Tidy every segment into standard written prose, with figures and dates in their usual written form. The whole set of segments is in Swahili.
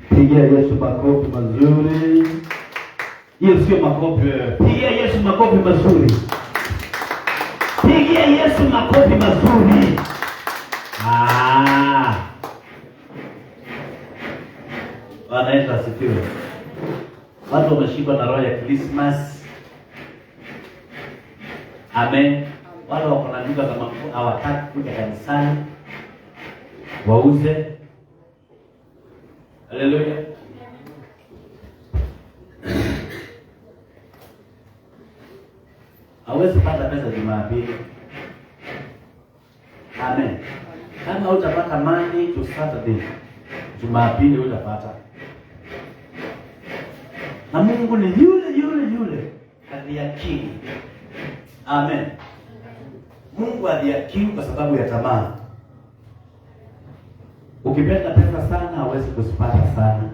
Pigia Yesu makofi mazuri. Hiyo sio makofi. Pigia Yesu makofi mazuri. Pigia Yesu makofi mazuri. Bwana Yesu asifiwe. Watu wameshikwa na roho ya Christmas. Amen. Wale wako na duka kama hawataki kuja kanisani wauze. Haleluya. Hawezi pata pesa Jumapili. Amen. Kama utapata Monday to Saturday, Jumapili utapata. Na Mungu ni yule aliakili. Amen. Mungu aliakili kwa sababu ya tamaa. Ukipenda pesa sana hauwezi kuzipata sana.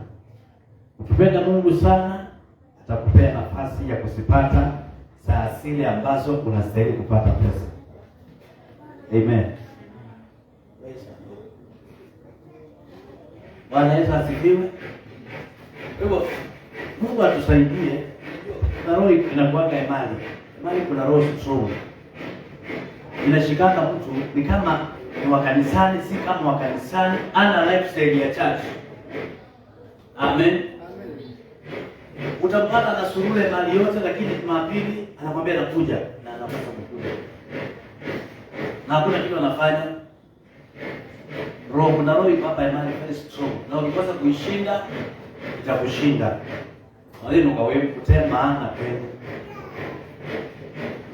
Ukipenda Mungu sana atakupea nafasi ya kuzipata saa zile ambazo unastahili kupata pesa. Amen. Bwana Yesu asifiwe. Hivyo Mungu atusaidie. Na roho inakuanga imani. Imani kuna roho strong. Inashikana mtu ni kama ni wa kanisani, si kama wa kanisani, ana lifestyle ya church. Amen. Utampata na surule mali yote, lakini Jumapili anakwambia nakuja na anapaswa kukuja. Na hakuna kitu anafanya. Roho kuna roho hapa imani very strong. Na ukikosa kuishinda itakushinda. Wale ni kwa wewe kutea maana kwenu.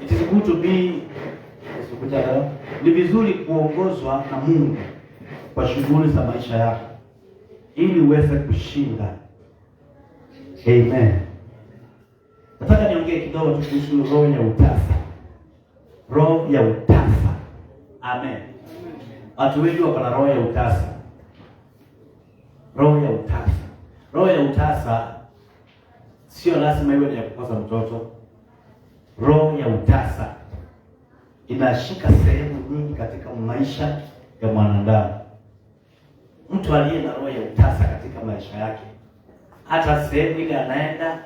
It is good to be ni vizuri kuongozwa na Mungu kwa shughuli za maisha yako ili uweze kushinda. Amen. Nataka niongee kidogo tu kuhusu roho ya utasa. Roho ya utasa. Amen. Watu wengi wako na roho ya utasa. Roho ya utasa. Roho ya utasa sio lazima iwe ni ya kukosa mtoto. Roho ya utasa inashika sehemu nyingi katika maisha ya mwanadamu. Mtu aliye na roho ya utasa katika maisha yake, hata sehemu ile anaenda,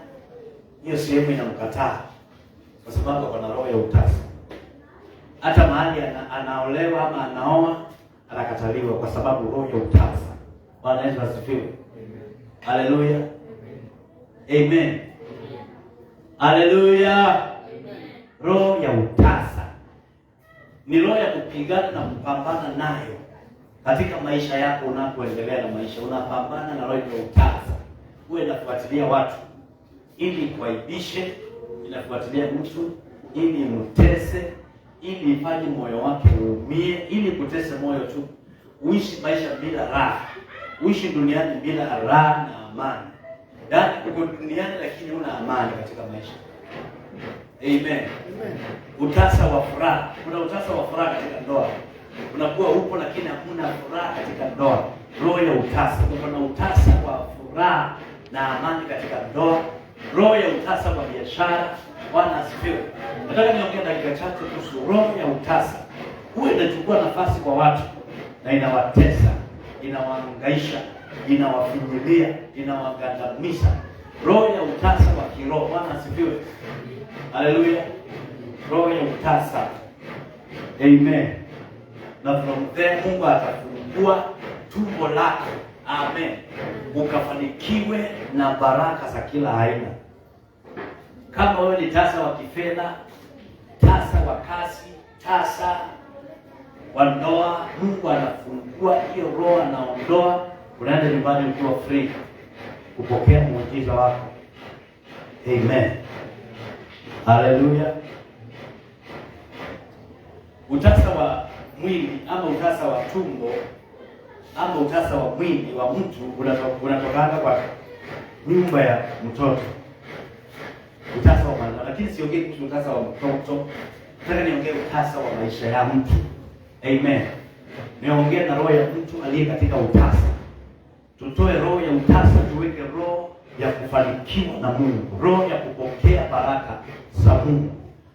hiyo sehemu inamkataa kwa sababu ana roho ya utasa. Hata mahali anaolewa ama anaoa, anakataliwa kwa sababu roho ya utasa. Bwana Yesu asifiwe. Haleluya. Amen. Haleluya. Roho ya utasa ni roho ya kupigana na kupambana nayo katika maisha yako. Unapoendelea na maisha, unapambana na roho ya utasa. Uwe inafuatilia watu ili kuaibishe, inafuatilia mtu ili imtese, ili ifanye moyo wake uumie, ili kutese moyo tu. Uishi maisha bila raha, uishi duniani bila raha na amani. Yaani uko duniani lakini una amani katika maisha. Amen. Utasa wa furaha. Kuna utasa wa furaha katika ndoa. Unakuwa upo lakini hakuna furaha katika ndoa. Roho ya utasa. Kuna utasa wa furaha na amani katika ndoa. Roho ya utasa wa biashara. Bwana asifiwe. Nataka niongee dakika chache kuhusu roho ya utasa. Huwa inachukua nafasi kwa watu na inawatesa, inawahangaisha, inawafinyilia, inawagandamisha. Roho ya utasa wa kiroho. Bwana asifiwe. Haleluya. Roho ya utasa. Amen. Na from there Mungu atafungua tumbo lako. Amen. Ukafanikiwe na baraka za kila aina. Kama wewe ni tasa wa kifedha, tasa wa kazi, tasa wa ndoa, Mungu anafungua hiyo roho, anaondoa, unaenda nyumbani ukiwa free kupokea muujiza wako. Amen. Haleluya. Utasa wa mwili ama utasa wa tumbo ama utasa wa mwili wa mtu unatokana kwa nyumba ya mtoto. Utasa wa mwana, lakini siongee kuhusu utasa wa mtoto. Nataka niongee utasa wa maisha ya mtu. Amen. Niongee na roho ya mtu aliye katika utasa. Tutoe roho ya utasa, tuweke roho ya kufanikiwa na Mungu, roho ya kupokea baraka za Mungu.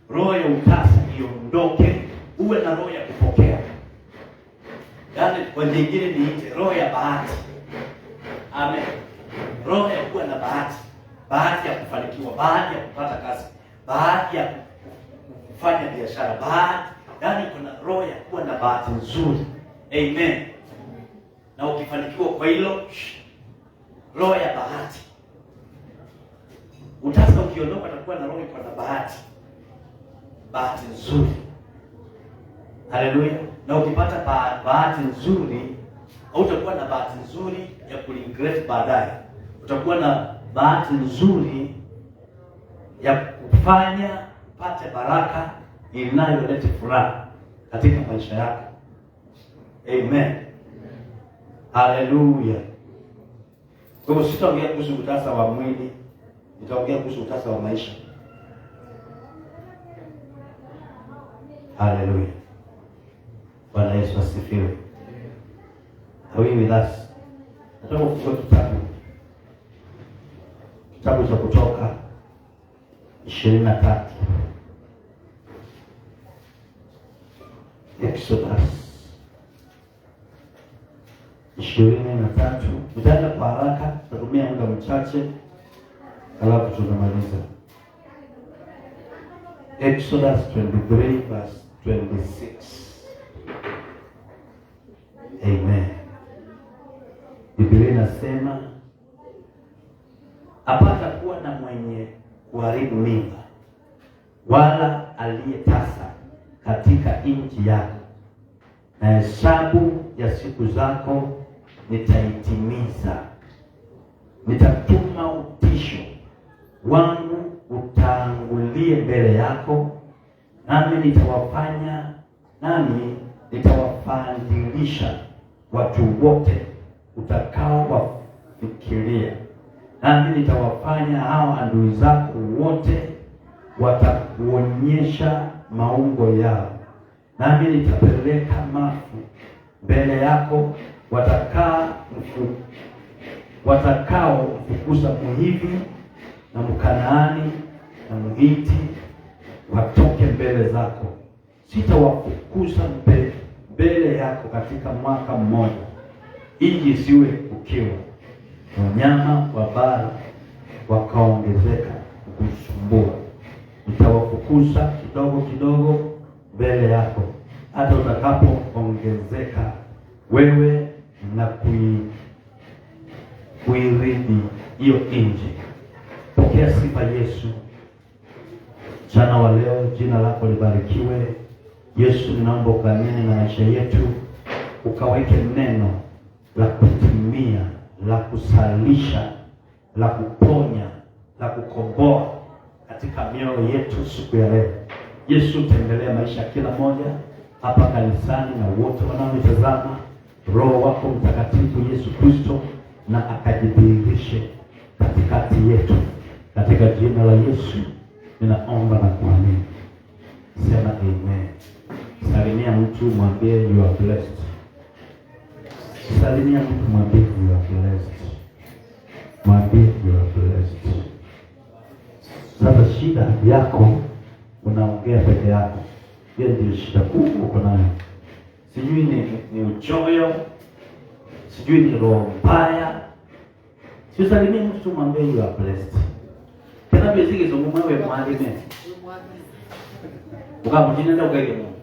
Roho ya utasa iondoke, uwe na roho ya kupokea. Yaani kwa nyingine niite roho ya bahati. Amen. Roho ya kuwa na bahati. Bahati ya kufanikiwa, bahati ya kupata kazi, bahati ya kufanya biashara, bahati. Yaani kuna roho ya kuwa na bahati nzuri. Amen. Na ukifanikiwa kwa hilo, roho ya bahati. Utasa ukiondoka atakuwa na roho iko na bahati. Bahati nzuri. Haleluya. Na ukipata bahati nzuri, hautakuwa na bahati nzuri ya kuregret baadaye. Utakuwa na bahati nzuri ya kufanya upate baraka inayoleta furaha katika maisha yako. Amen. Haleluya. Kwa hivyo sitaongea kuhusu utasa wa mwili, nitaongea kuhusu utasa wa maisha. Haleluya. Bwana Yesu asifiwe. Are we with us? Nataka kufungue kitabu cha Kutoka 23. Exodus 23. Tutaenda kwa haraka, tutatumia muda mchache alafu tunamaliza. Exodus 23 verse 26. Amen. Biblia inasema apata kuwa na mwenye kuharibu mimba wala aliyetasa katika nchi yako, na hesabu ya siku zako nitaitimiza. Nitatuma utisho wangu utangulie mbele yako, nami nitawafadhilisha watu wote utakao wafikiria, nami nitawafanya hao adui zako wote watakuonyesha maungo yao, nami nitapeleka mafu mbele yako watakao mfukuza Mhivi na Mkanaani na Mhiti watoke mbele zako. Sitawafukuza mbele yako katika mwaka mmoja, ili isiwe ukiwa. Wanyama wa bara wakaongezeka kukusumbua. Nitawafukuza kidogo kidogo mbele yako, hata utakapoongezeka wewe na kuirithi hiyo nchi. Pokea sifa Yesu. Mchana wa leo jina lako libarikiwe. Yesu, ninaomba ukanene na maisha yetu, ukaweke neno la kutimia, la kusalisha, la kuponya, la kukomboa katika mioyo yetu siku ya leo. Yesu, tembelea maisha kila moja hapa kanisani na wote wanaotazama. Roho wako Mtakatifu Yesu Kristo na akajidhihirishe katikati yetu, katika jina la Yesu ninaomba na kuamini. Sema amen. Salimia mtu mwambie you are blessed. Salimia mtu mwambie you are blessed. Mwambie you are blessed. Sasa shida yako unaongea peke yako. Hiyo ndio shida kubwa uko nayo. Sijui ni uchoyo. Sijui ni roho mbaya. Salimia mtu mwambie you are blessed. Tena biziki zungumza wewe mwalimu. Ukamjini ndio ukage Mungu.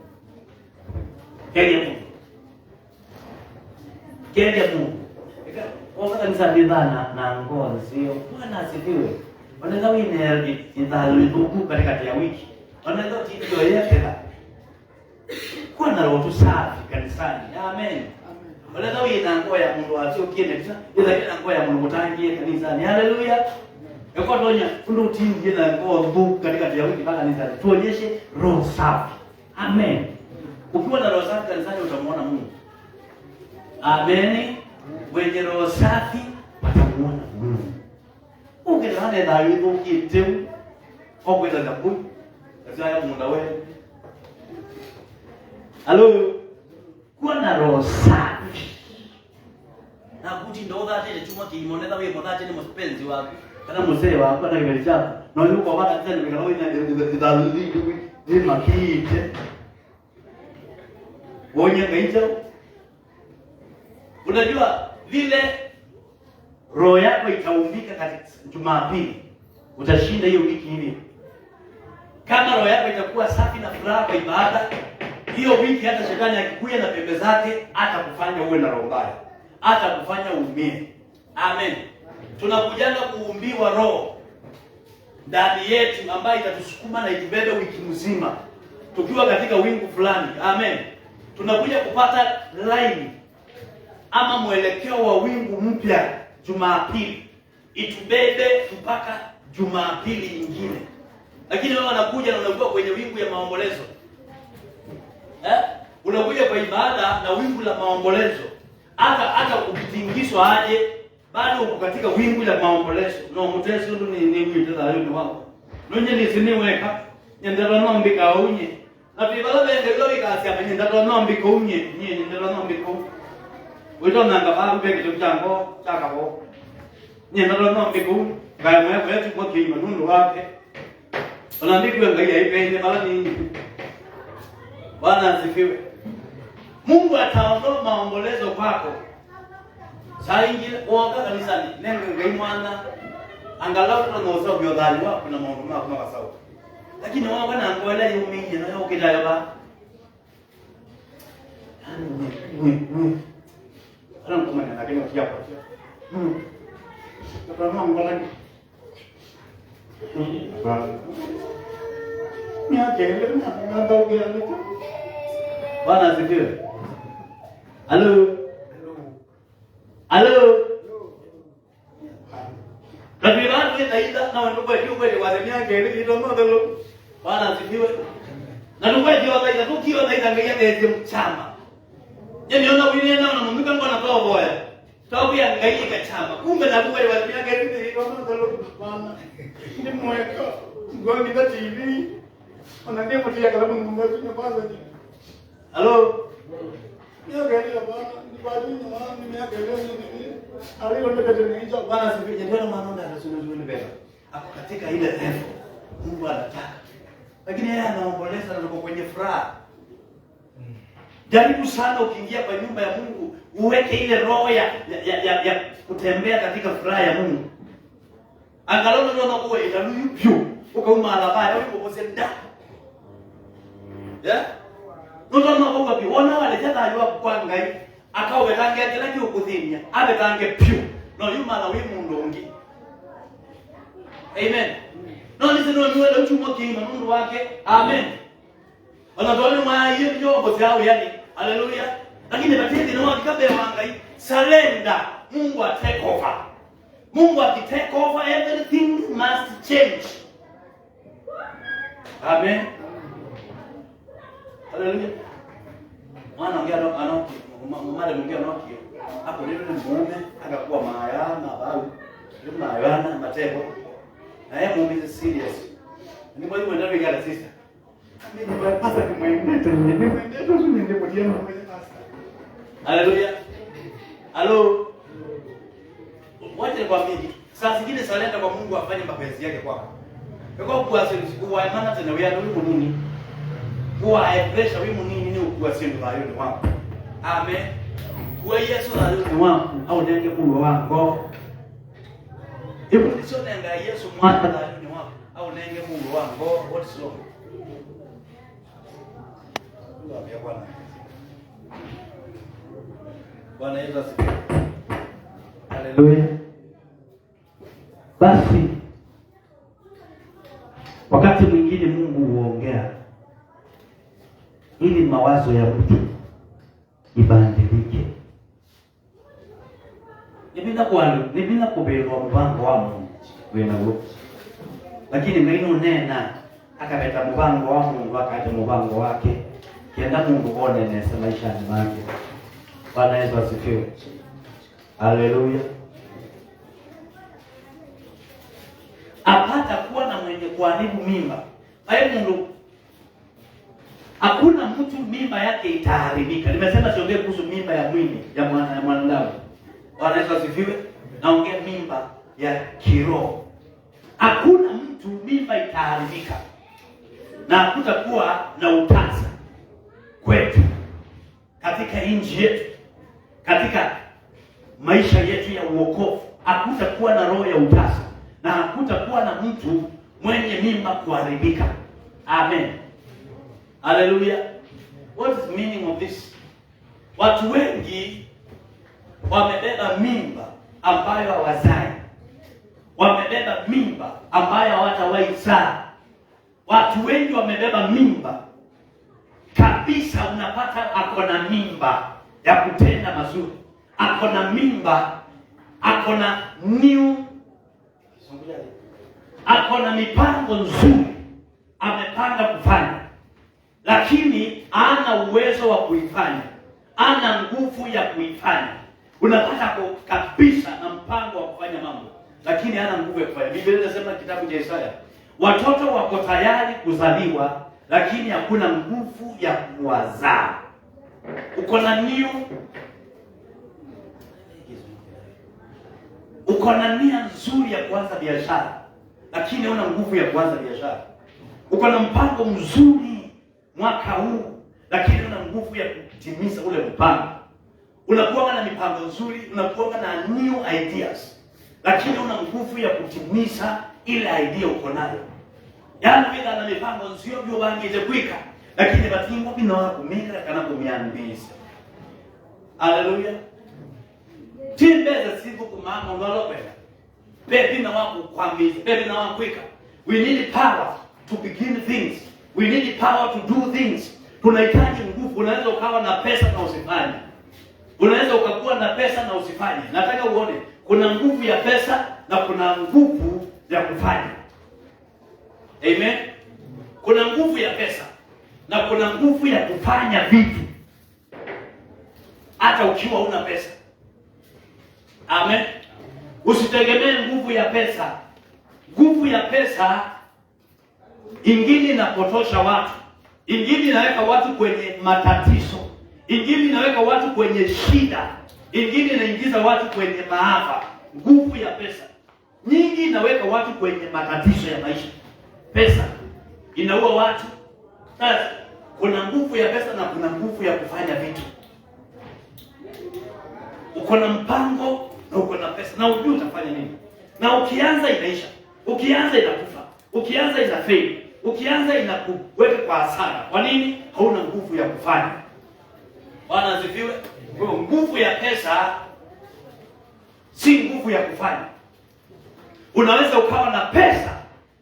Kege Mungu. Kege Mungu. Kwa kanisa lidhana na ngozi sio. Bwana asifiwe. Wanaweza wine ndio katikati ya wiki. Wanaweza tidio yake la. Kwa na roho safi kanisani. Amen. Wanaweza wine nguo ya Mungu asio kiende kisa. Ila kile nguo ya Mungu mutangie kanisani. Haleluya. Yako tonya ndio utingie na nguo ndugu katikati ya wiki mpaka kanisani. Tuonyeshe roho safi. Amen. Ukiwa na roho safi kanisani utamuona Mungu. Amen. Wenye roho safi watamuona Mungu. Ukitaka na hiyo kitu au kwenda ndabu. Sasa ya Mungu wewe. Halo. Kuwa na roho safi. Na kuti ndo dhati chuma kimoneza wewe mmoja ni mpenzi wako. Kana mzee wako na kibali chako. Na yuko baba tena mikao ni makite. Wonye ngaicho. Unajua vile roho yako itaumbika katika Jumapili, utashinda hiyo wiki hivi. Kama roho yako itakuwa safi na furaha kwa ibada, hiyo wiki hata shetani akikuja na pembe zake hata kufanya uwe na roho mbaya, hata kufanya uumie. Amen. Tunakujanga kuumbiwa roho ndani yetu ambayo itatusukuma na itubebe wiki mzima tukiwa katika wingu fulani. Amen. Tunakuja kupata line ama mwelekeo wa wingu mpya Jumapili, itubebe mpaka Jumapili nyingine. Lakini wewe unakuja na unakuwa kwenye wingu ya maombolezo. Unakuja kwa ibada na wingu la maombolezo. Hata ukitingishwa aje, bado uko katika wingu la maombolezo. No mteso ndo ni wingu la leo wako. Nonye ni siniweka, nyendera nombika unye. Na bibala bende lobika asia nyendera nombika unye, nyendera nombika. Wito nanga ba ube kitu chango chakabo. Nyendera nombika unye. Gaimwe kwetu kwa kima nundu wake. Unaandikwa ngai ipende bala ni. Bwana asifiwe. Mungu ataondoa maombolezo kwako. Saa ingine uoga kanisani nenga ngai mwana angalau tunaoza byodhali wako na maombi mako kama sawa. Lakini wao wana ngoela yumingi na yao kidayo ba. Ana kumana na kile kiapo. Kwa maana ngola ni akele na ndoge alito. Bwana asifiwe. Halo. Halo. Tapi watu wanaita na watu kwa wazemia ngeli ndio ndio. Bwana asifiwe. Na ndio wanaita tukio wanaita ngeli mchama. Yaani ona wile na mumika ngona kwa boya. Tawia ngeli kachama. Kumbe na kwa wazemia ngeli ndio ndio. Bwana. Ni mweka. Ngoni na TV. Wanaambia mtu ya kalamu mmoja ni kwanza ni. Halo. Ndio gari ya bwana, ni bado ni mwana nimeangalia nini. Aliondoka tena hizo bwana sivije ndio maana ndo anasuluhu mbele. Hapo katika ile level Mungu anataka. Lakini yeye anaomboleza na yuko kwenye furaha. Jaribu sana ukiingia kwa nyumba ya Mungu, uweke ile roho ya kutembea katika furaha ya Mungu. Angalau ndio unakuwa italuyupyo. Ukauma alabaya ulipopozenda. Yeah? Ndio maana wapi wana wale jata ajua kwa ngai akao betange kila kitu kudhinya abe tange pyu no yuma na wimu ndongi. Amen. No ni sino ni wale uchuma kima mundu wake. Amen. Wanadole mwa hiyo jobo zao yani. Haleluya. Lakini batende na wao kabe wangai surrender. Mungu a take over. Mungu akitake over everything must change. Amen. Haleluya. Mwana ongea ano mama mwingine anokio. Hapo ndio mume akakuwa maayana bau. Ndio maayana mateko. Na yeye mume is serious. Ni mwalimu ndio ngala sister. Mimi pasa ni mwendete usinyende pasta. Haleluya. Halo. Wacha nikwambie, saa zingine salenda kwa Mungu afanye mapenzi yake kwako. Kwa kuwa sikuwa maana tena wewe ndio nini? Kuwa pressure wewe nini ni ukuwa sindu na yoni wako. Amen. Kwa Yesu na yoni wako au nenge Mungu wako. Ipo sio nenga Yesu mwana na yoni wako au nenge Mungu wako. What is wrong? Bwana Yesu asifiwe. Haleluya. Basi wakati mwingine Mungu huongea ili mawazo ya mtu ibadilike. Nibina kubelwa mpango wa Mungu wena wote. Lakini mwino nena akabeta mpango wa Mungu akaja mpango wake. Kienda Mungu kuone nesa maisha ni mwake. Bwana Yesu asifiwe. Haleluya. Apata kuwa na mwenye kuharibu mimba. Hayo Mungu. Hakuna mtu mimba yake itaharibika. Nimesema siongee kuhusu mimba ya mwili ya mwanadamu. Bwana Yesu asifiwe. Naongea mimba ya kiroho. Hakuna mtu mimba itaharibika. Na hakutakuwa na utasa kwetu katika nchi yetu, katika maisha yetu ya uokovu. Hakutakuwa na roho ya utasa na hakutakuwa na mtu mwenye mimba kuharibika. Amen. Hallelujah. What is the meaning of this? Watu wengi wamebeba mimba ambayo hawazai. Wamebeba mimba ambayo hawatawahi zaa. Watu wengi wamebeba mimba kabisa, unapata akona mimba ya kutenda mazuri. Akona mimba, akona akona mipango nzuri amepanga kufanya, lakini hana uwezo wa kuifanya, hana nguvu ya kuifanya. Unapata kabisa na mpango wa kufanya mambo, lakini hana nguvu ya kufanya. Biblia inasema kitabu cha Isaya, watoto wako tayari kuzaliwa, lakini hakuna nguvu ya kuwazaa. Uko na nia nzuri ya kuanza biashara, lakini huna nguvu ya kuanza biashara. Uko na mpango mzuri mwaka huu, lakini huna nguvu ya kutimiza ule mpango. Unakuwa na mipango nzuri, unakuwa na new ideas, lakini huna nguvu ya kutimiza ile idea uko nayo. Yaani wewe na mipango nzuri byo bangije kwika, lakini batingo bino kumika kana kumiambisa. Haleluya. Timbeza siku kumama unalopenda. Baby na wako kwambiza, baby na wako kwika. We need power to begin things. We need power to do things. Tunahitaji nguvu. Unaweza ukawa na pesa na usifanye. Unaweza ukakuwa na pesa na usifanye. Nataka uone kuna nguvu ya pesa na kuna nguvu ya kufanya. Amen. Kuna nguvu ya pesa na kuna nguvu ya kufanya vitu hata ukiwa una pesa. Amen. Usitegemee nguvu ya pesa. Nguvu ya pesa ingine inapotosha watu. Ingine inaweka watu kwenye matatizo. Ingine inaweka watu kwenye shida. Ingine inaingiza watu kwenye maafa. Nguvu ya pesa nyingi inaweka watu kwenye matatizo ya maisha. Pesa inaua watu. Sasa kuna nguvu ya pesa na kuna nguvu ya kufanya vitu. Uko na mpango na uko na pesa na unajua utafanya nini. Na ukianza inaisha. Ukianza inakufa. Ukianza inafail. Ukianza inakuweka kwa hasara. Kwa nini? Hauna nguvu ya kufanya. Bwana asifiwe. Kwa nguvu ya pesa si nguvu ya kufanya. Unaweza ukawa na pesa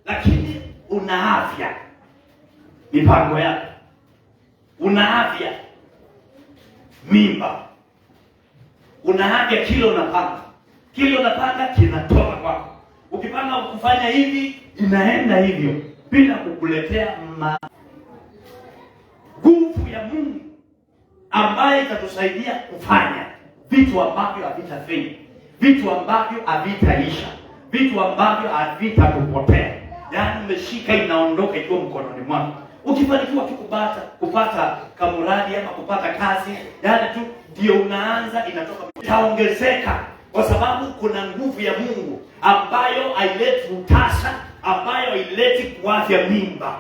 lakini una afya. Mipango yako. Una afya. Mimba. Una afya, kile unapanga. Kile unapanga kinatoka kwako. Ukipanga kufanya hivi, inaenda hivyo bila kukuletea nguvu ya Mungu ambaye itatusaidia kufanya vitu ambavyo havitafeli, vitu ambavyo havitaisha, vitu ambavyo havitakupotea. Yaani umeshika inaondoka ikiwa mkononi mwako. Ukifanikiwa tu kupata kamuradi ama kupata kazi, yani tu ndio unaanza inatoka, itaongezeka kwa sababu kuna nguvu ya Mungu ambayo haileti utasa, ambayo haileti kuavya mimba.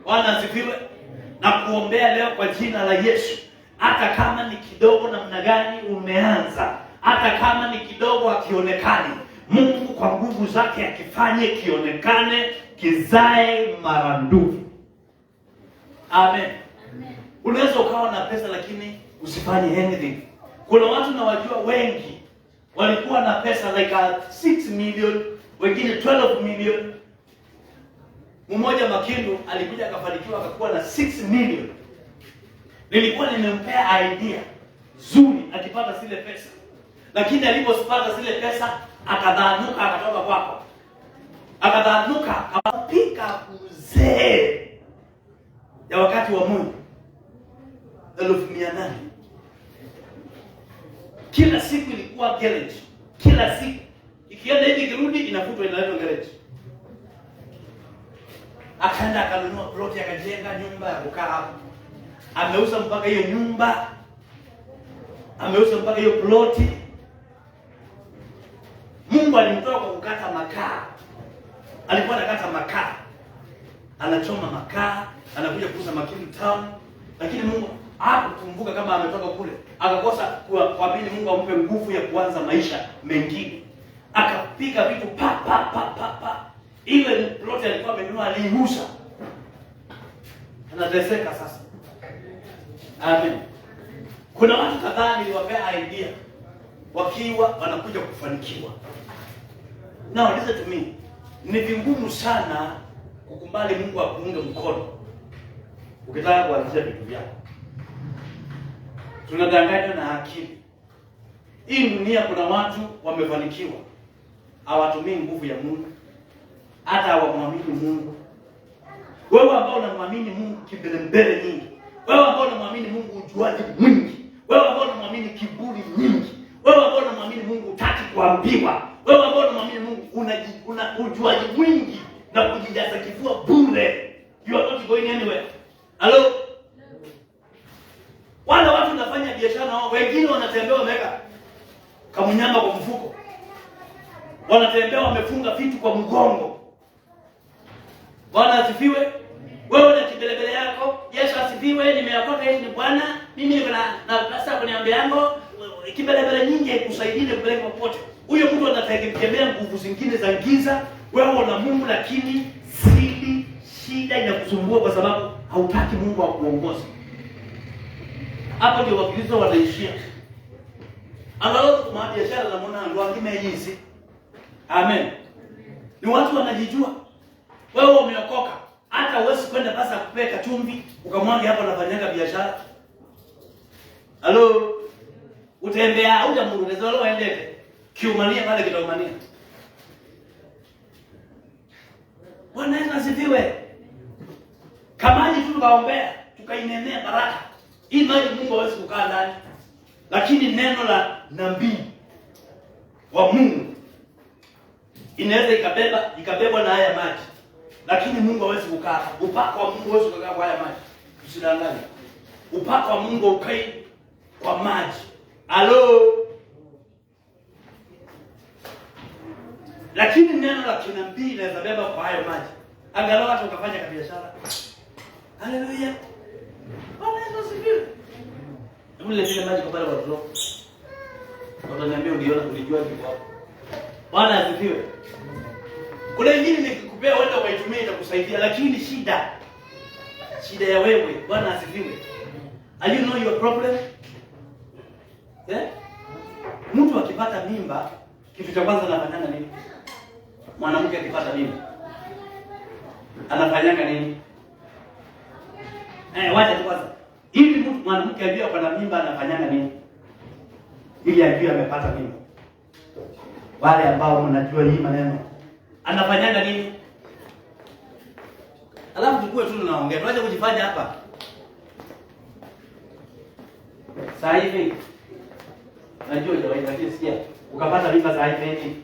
Bwana asifiwe. Na kuombea leo kwa jina la Yesu, hata kama ni kidogo namna gani umeanza, hata kama ni kidogo akionekani, Mungu kwa nguvu zake akifanye kionekane, kizae marandufu. Amen. Unaweza ukawa na pesa lakini usifanye anything. Kuna watu na wajua wengi walikuwa na pesa like 6 million, wengine 12 million. Mmoja Makindu alikuja akafanikiwa akakuwa na 6 million. Nilikuwa nimempea idea zuri akipata zile pesa. Lakini alipopata zile pesa akadhanuka, akatoka kwako. Akadhanuka, akapika uzee ya wakati wa Mungu 1800. Kila siku ilikuwa garage. Kila siku ikienda hivi kirudi inafutwa inaletwa garage. Akaenda akanunua plot, akajenga nyumba ya kukaa hapo. Ameuza mpaka hiyo nyumba. Ameuza mpaka hiyo plot. Mungu alimtoa kwa kukata makaa. Alikuwa anakata makaa. Anachoma makaa, anakuja kuuza Makindu town. Lakini Mungu hakukumbuka kama ametoka kule. Akakosa kuamini Mungu ampe nguvu ya kuanza maisha mengine. Akapiga vitu pa. Ile plot alikuwa amenunua aliuza. Anateseka sasa. Amen. Kuna watu kadhaa niliwapea idea wakiwa wanakuja kufanikiwa. Now listen to me. Ni vingumu sana kukubali Mungu akuunge mkono ukitaka kuanzisha vitu vyako. Tunadanganywa na akili. Hii dunia kuna watu wamefanikiwa, hawatumii nguvu ya Mungu, hata hawamwamini Mungu. Wewe ambao unamwamini Mungu kimbelembele nyingi, wewe ambao unamwamini Mungu ujuaji mwingi, wewe ambao unamwamini kiburi nyingi, wewe ambao unamwamini Mungu hutaki kuambiwa, wewe ambao unamwamini Mungu una ujuaji mwingi na kujijaza kifua bure, you are not going anywhere. Hello? Wale watu wanafanya biashara wao, wengine wanatembea wameweka kamunyamba kwa mfuko. Wanatembea wamefunga vitu kwa mgongo. Bwana asifiwe. Wewe na kibelebele yako, Yesu asifiwe, nimeokoka Yesu ni Bwana, mimi niko na pesa kuniambia yangu, kibelebele nyingi haikusaidie kupeleka popote. Huyo mtu anategemea nguvu zingine za giza. Wewe una Mungu lakini shida inakusumbua kwa sababu hautaki Mungu akuongoze. Hapo ndio Wakristo wanaishia. Angalau kwa biashara na mwana ndio angime hizi. Amen. Ni watu wanajijua. Wewe umeokoka. Hata uwezi kwenda basa kupeka chumvi ukamwange hapo anafanyanga biashara. Halo. Utembea au jamurudeza leo endete. Kiumania pale kitaumania. Bwana Yesu asifiwe. Kama ni tukaombea, tukainenea baraka. Hii maji Mungu hawezi kukaa ndani. Lakini neno la nabii wa Mungu inaweza ikabebwa na haya maji. Lakini Mungu hawezi kukaa. Upako wa Mungu hawezi kukaa kwa haya maji. Usidanganye. Upako wa Mungu ukai kwa maji. Halo. Lakini neno la kinabii linaweza beba kwa hayo maji. Angalau hata ukafanya biashara. Haleluya. Bwana Yesu asifiwe. Mle vile maji kwa pale kwa roho. Wataniambia uliona ulijua kitu hapo. Bwana asifiwe. Kuna wengine nikikupea wewe ukaitumia itakusaidia lakini shida ya wewe. Bwana asifiwe. Are you know your problem? Mtu akipata mimba kitu cha kwanza anafanyanga nini? Mwanamke akipata mimba anafanyanga nini? Wacha tu kwanza. Ili mtu mwanamke ajue kwa mimba anafanyanga nini? Ili ajue amepata mimba. Wale ambao mnajua hii maneno. Anafanyanga nini? Alafu tukue tu tunaongea. Tuache kujifanya hapa. Sasa hivi najua jawahi lakini sikia. Ukapata mimba sasa hivi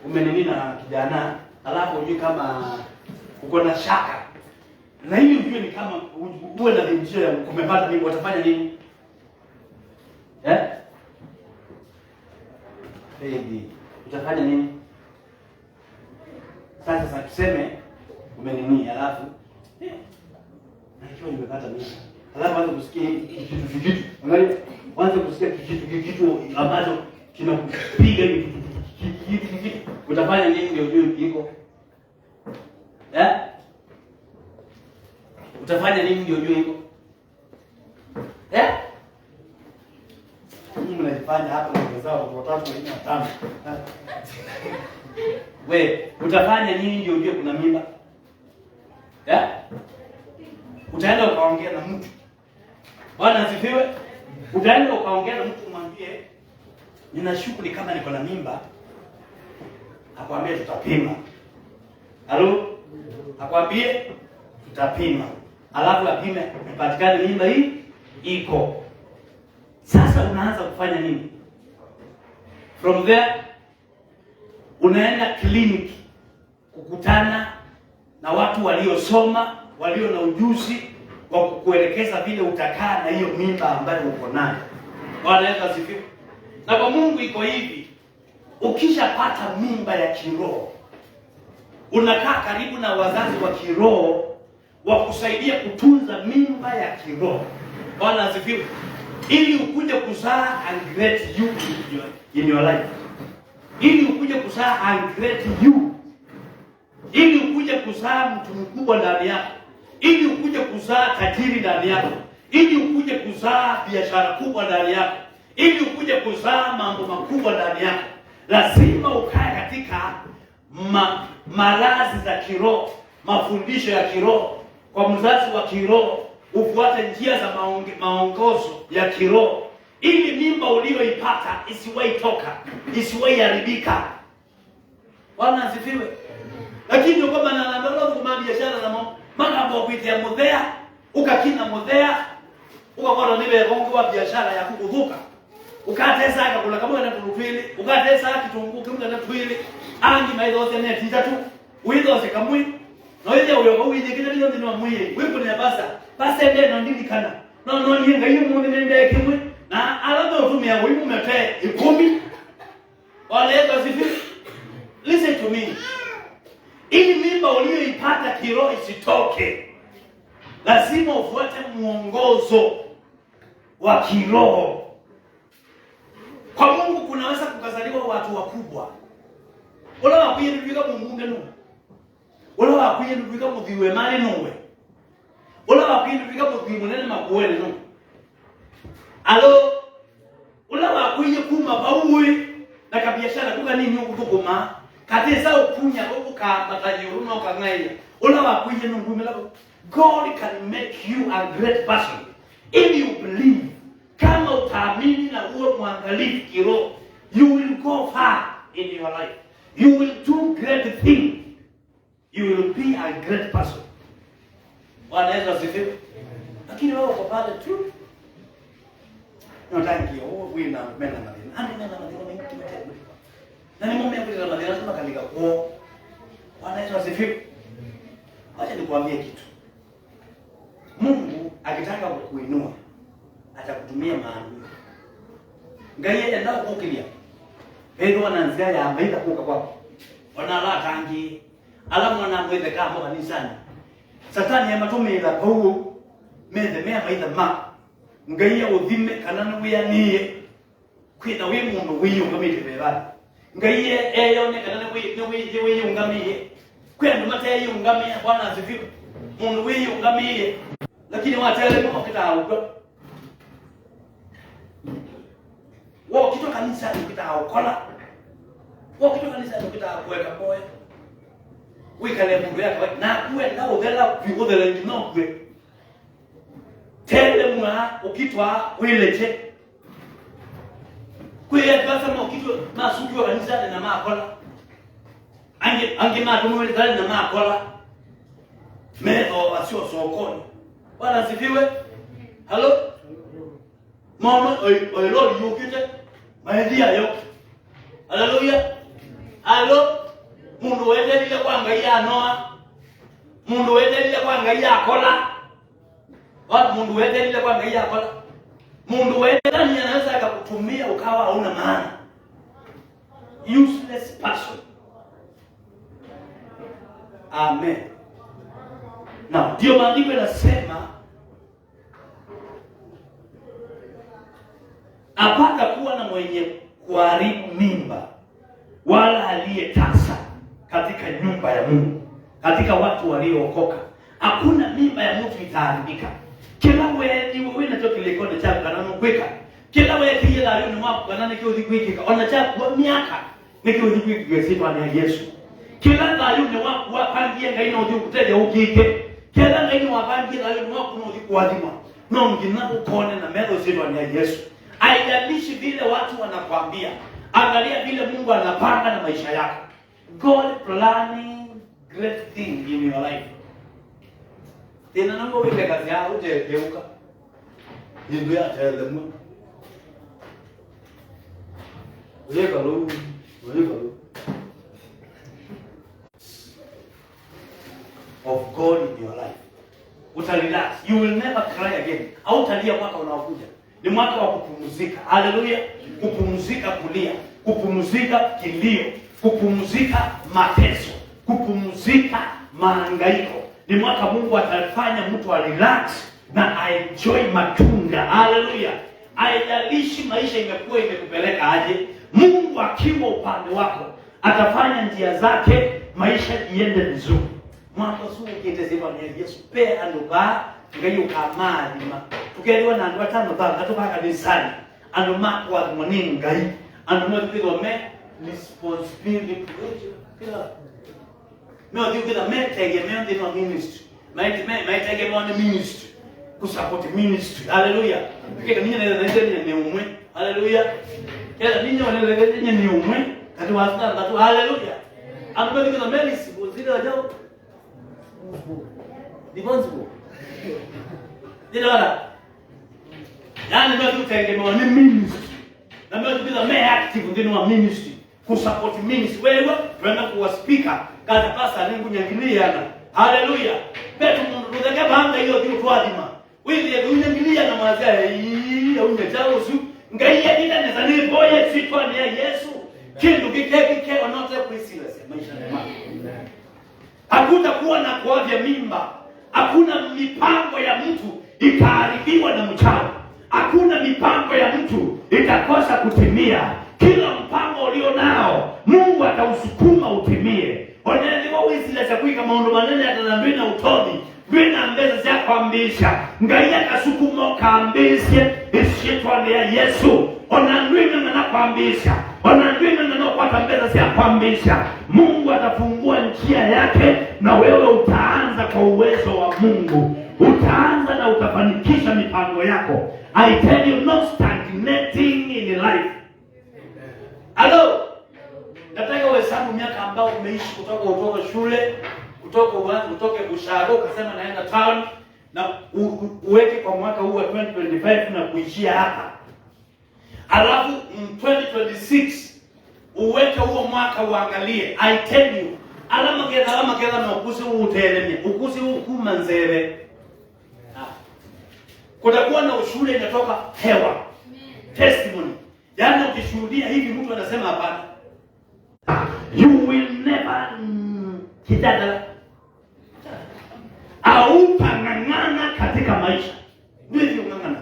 umenini na kijana, alafu hujui kama uko na shaka. Na hiyo ujue ni kama uwe na dhibitio ya kumepata mimba, utafanya nini? Baby, utafanya nini? Sasa tuseme umenini, alafu najua nimepata mimba. Alafu anza kusikia kitu. Angalia, anza kusikia kitu ambacho kinakupiga hivi. Utafanya nini ndio ujue kiko? Utafanya nini ndio ujue hivyo? Mimi mnajifanya hapa na wenzao watatu wengine watano. Wewe, utafanya nini ndio ujue kuna mimba? Utaenda ukaongea na mtu. Bwana asifiwe. Utaenda ukaongea na mtu umwambie ninashuku ni kama niko na mimba. Akwambie tutapima. Halo? Akwambie tutapima. Alafu apime ipatikane mimba hii iko. Sasa unaanza kufanya nini? From there unaenda clinic kukutana na watu waliosoma, walio na ujuzi wa kukuelekeza vile utakaa na hiyo mimba ambayo uko nayo. Bwana Yesu asifiwe. Na kwa Mungu iko hivi, ukishapata mimba ya kiroho, unakaa karibu na wazazi wa kiroho wa kusaidia kutunza mimba ya kiroho. Bwana asifiwe. Ili ukuje kuzaa and create you in your life. Ili ukuje kuzaa and create you. Ili ukuje kuzaa mtu mkubwa ndani yako. Ili ukuje kuzaa tajiri ndani yako. Ili ukuje kuzaa biashara kubwa ndani yako. Ili ukuje kuzaa mambo makubwa ndani yako. Lazima ukae katika malazi za kiroho, mafundisho ya kiroho. Kwa mzazi wa kiroho, ufuate njia za maongozo ya kiroho, ili mimba uliyoipata isiwahi toka, isiwahi haribika. Bwana asifiwe. Lakini ndio kama naangalia kwa biashara na mambo kuitia modhea, ukakina modhea, ukaona niwe bongo wa biashara ya kukuvuka. Ukatesa akakula kama na tulufili, ukatesa kitunguu kimda na twili, angi maidoze neti tatu, uidoze kamwi. No ile uyo uyi kile ndio ndio mwiye. Wipo ni basa. Basa ndio ndo ndilikana. No yenga hiyo mungu nende kimwe. Na alado tumia wipo mete 10. Wale basi listen to me. Ili mimba uliyoipata kiroho isitoke, lazima ufuate muongozo wa kiroho. Kwa Mungu kunaweza kukazaliwa watu wakubwa. Wala wakwiye nduga Mungu ngeno. Wala wakwiye nduga muthiwe mali nowe. Wala wakwiye nduga muthiwe munene makuwele no. Alo, wala wakwiye kuma bauwe na kabiashara kuga nini ukutuma. Katesa ukunya uka batajuru no kangaya. Wala wakwiye nduga labo. God can make you a great person if you believe. Kama utaamini na uwe mwangalifu kiroho, you will go far in your life. You will do great things. You will be a great person. Bwana Yesu asifiwe. Lakini wewe uko pale tu. Nataka wewe na mena na nini? Nani na nini kimetenda? Nani mume wangu na madhara kama kalika kwa. Bwana Yesu asifiwe. Acha nikwambie kitu. Mungu akitaka kukuinua atakutumia maadui. Ngaye ndio kukilia. Hedo wananzia ya maida kuka kwako. Wanala tangi. Ala mwana mwende kama kanisani. Satani ya matumila kwa mende mea maida ma. Ngaye udhime kanana wiyaniye. Kwita we mundu wiyungamite bebala. Ngaye eyone kanana wiyungamiye. Kwenda mate yungamia Bwana asifiwe. Mundu wiyungamiye. Lakini watele kwa kitauko. Wao kitu kanisa ukitaokola. Wao kitu kanisa ukitakuweka poe. Wikale mungu yako na kuwe na udela bigodela ngino kwe. Tele mwa ukitwa wileje. Kwe basa mo kitu masukiwa kanisa na makola. Ange matumwe dali na makola. Meto asio sokoni. Bwana sifiwe. Hello? Mama oi Lord yukite. Maendia yo. Haleluya. Halo. Mundu wende ile kwanga ya Noa. mundu wetelile kwa ngai akola mundu wetelile kwa ngai akola mundu wetelani anaweza akakutumia ukawa hauna maana. Useless person. Amen. Na ndio maandiko yanasema apata kuwa na mwenye kuharibu mimba wala aliyetasa katika nyumba ya Mungu, katika watu waliookoka. Hakuna mimba ya mtu itaharibika. Kila wewe na toki lekone cha kana mkweka. Kila wewe kila leo ni mwako kana ni kiudhikwika. Ona cha kwa miaka ni kiudhikwika sifa ni Yesu. Kila leo ni mwako wapangie ngaino ukutega ukike. Kila ngaino wapangie leo ni mwako ukikuadhima. No ngina ukone na medo sifa ni Yesu. Haijalishi vile watu wanakwambia. Angalia vile Mungu anapanga na maisha yako. God planning great thing in your life. Tena nango wile kazi yao ujegeuka. Jindu ya telemu. Wekalu. Of God in your life. Utarelax. You will never cry again. Hautalia mwaka unaokuja. Ni mwaka wa kupumzika. Haleluya. Kupumzika kulia, kupumzika kilio, kupumzika mateso, kupumzika mahangaiko. Ni mwaka Mungu atafanya mtu relax na enjoy matunda. Haleluya. Haijalishi maisha imekuwa imekupeleka aje, Mungu akiwa upande wako atafanya njia zake maisha iende vizuri. Mwaka huu kitesema ni Yesu pe andoba ngayo kamali ma. Tukeliwa na ndio tano tano tuka kanisani. Ando makwa mwanini ngai. Ando mwakigo me responsibility kila. Meo diukida me tegemeo ndi no ministry. Tegemeo ni ministry. Kusupport ministry. Hallelujah. Kika ninyi na ni umwe. Hallelujah. Kila ninyi wanelele ni umwe. Katu wasta katu hallelujah. Ando mwakigo me responsibility ajao. Diponsible. Ndio yani ndio tutegemea ni ministry. Na ndio tukiza me active ndino wa ministry, kusupport ministry. Wewe tuenda kuwa speaker, kaza pasa ningu nyangiliana. Hallelujah. Betu mundu ndege banga hiyo kitu twadima. Wewe unyangilia na mazaa hii au nyatao su. Ngai yadina neza ni boye sitwa ni Yesu. Kindu kike onote priscilless maisha mema. Hakutakuwa na kuavya mimba. Hakuna mipango ya mtu ikaharibiwa na mchawi. Hakuna mipango ya mtu itakosa kutimia. Kila mpango ulio nao Mungu atausukuma utimie. Oneni wawisi za kuika maondo manene atanambia na utomi. Bina mbeza za kwambisha. Ngai akasukuma kaambishe isitwa ni Yesu. Onandwina na kwambisha. Onandwina na kupata mbeza za kwambisha. Mungu atafungua njia yake na wewe utaanza kwa uwezo wa Mungu. Utaanza na utafanikisha mipango yako. I tell you, no stagnating in life. Hello. Nataka uhesabu miaka ambao umeishi kutoka shule, kutoka Bushago ukasema naenda town na uweke kwa mwaka huu wa 2025 na kuishia hapa. Alafu 2026 uweke huo mwaka uangalie. I tell you, alama keda na ukusi utelemia. Ukusi kumanzere. Kutakuwa na ushule inatoka hewa. Testimony. Yaani ukishuhudia hivi mtu anasema hapana. You will never kitadala. Au pangangana katika maisha. Ndio hiyo ngangana.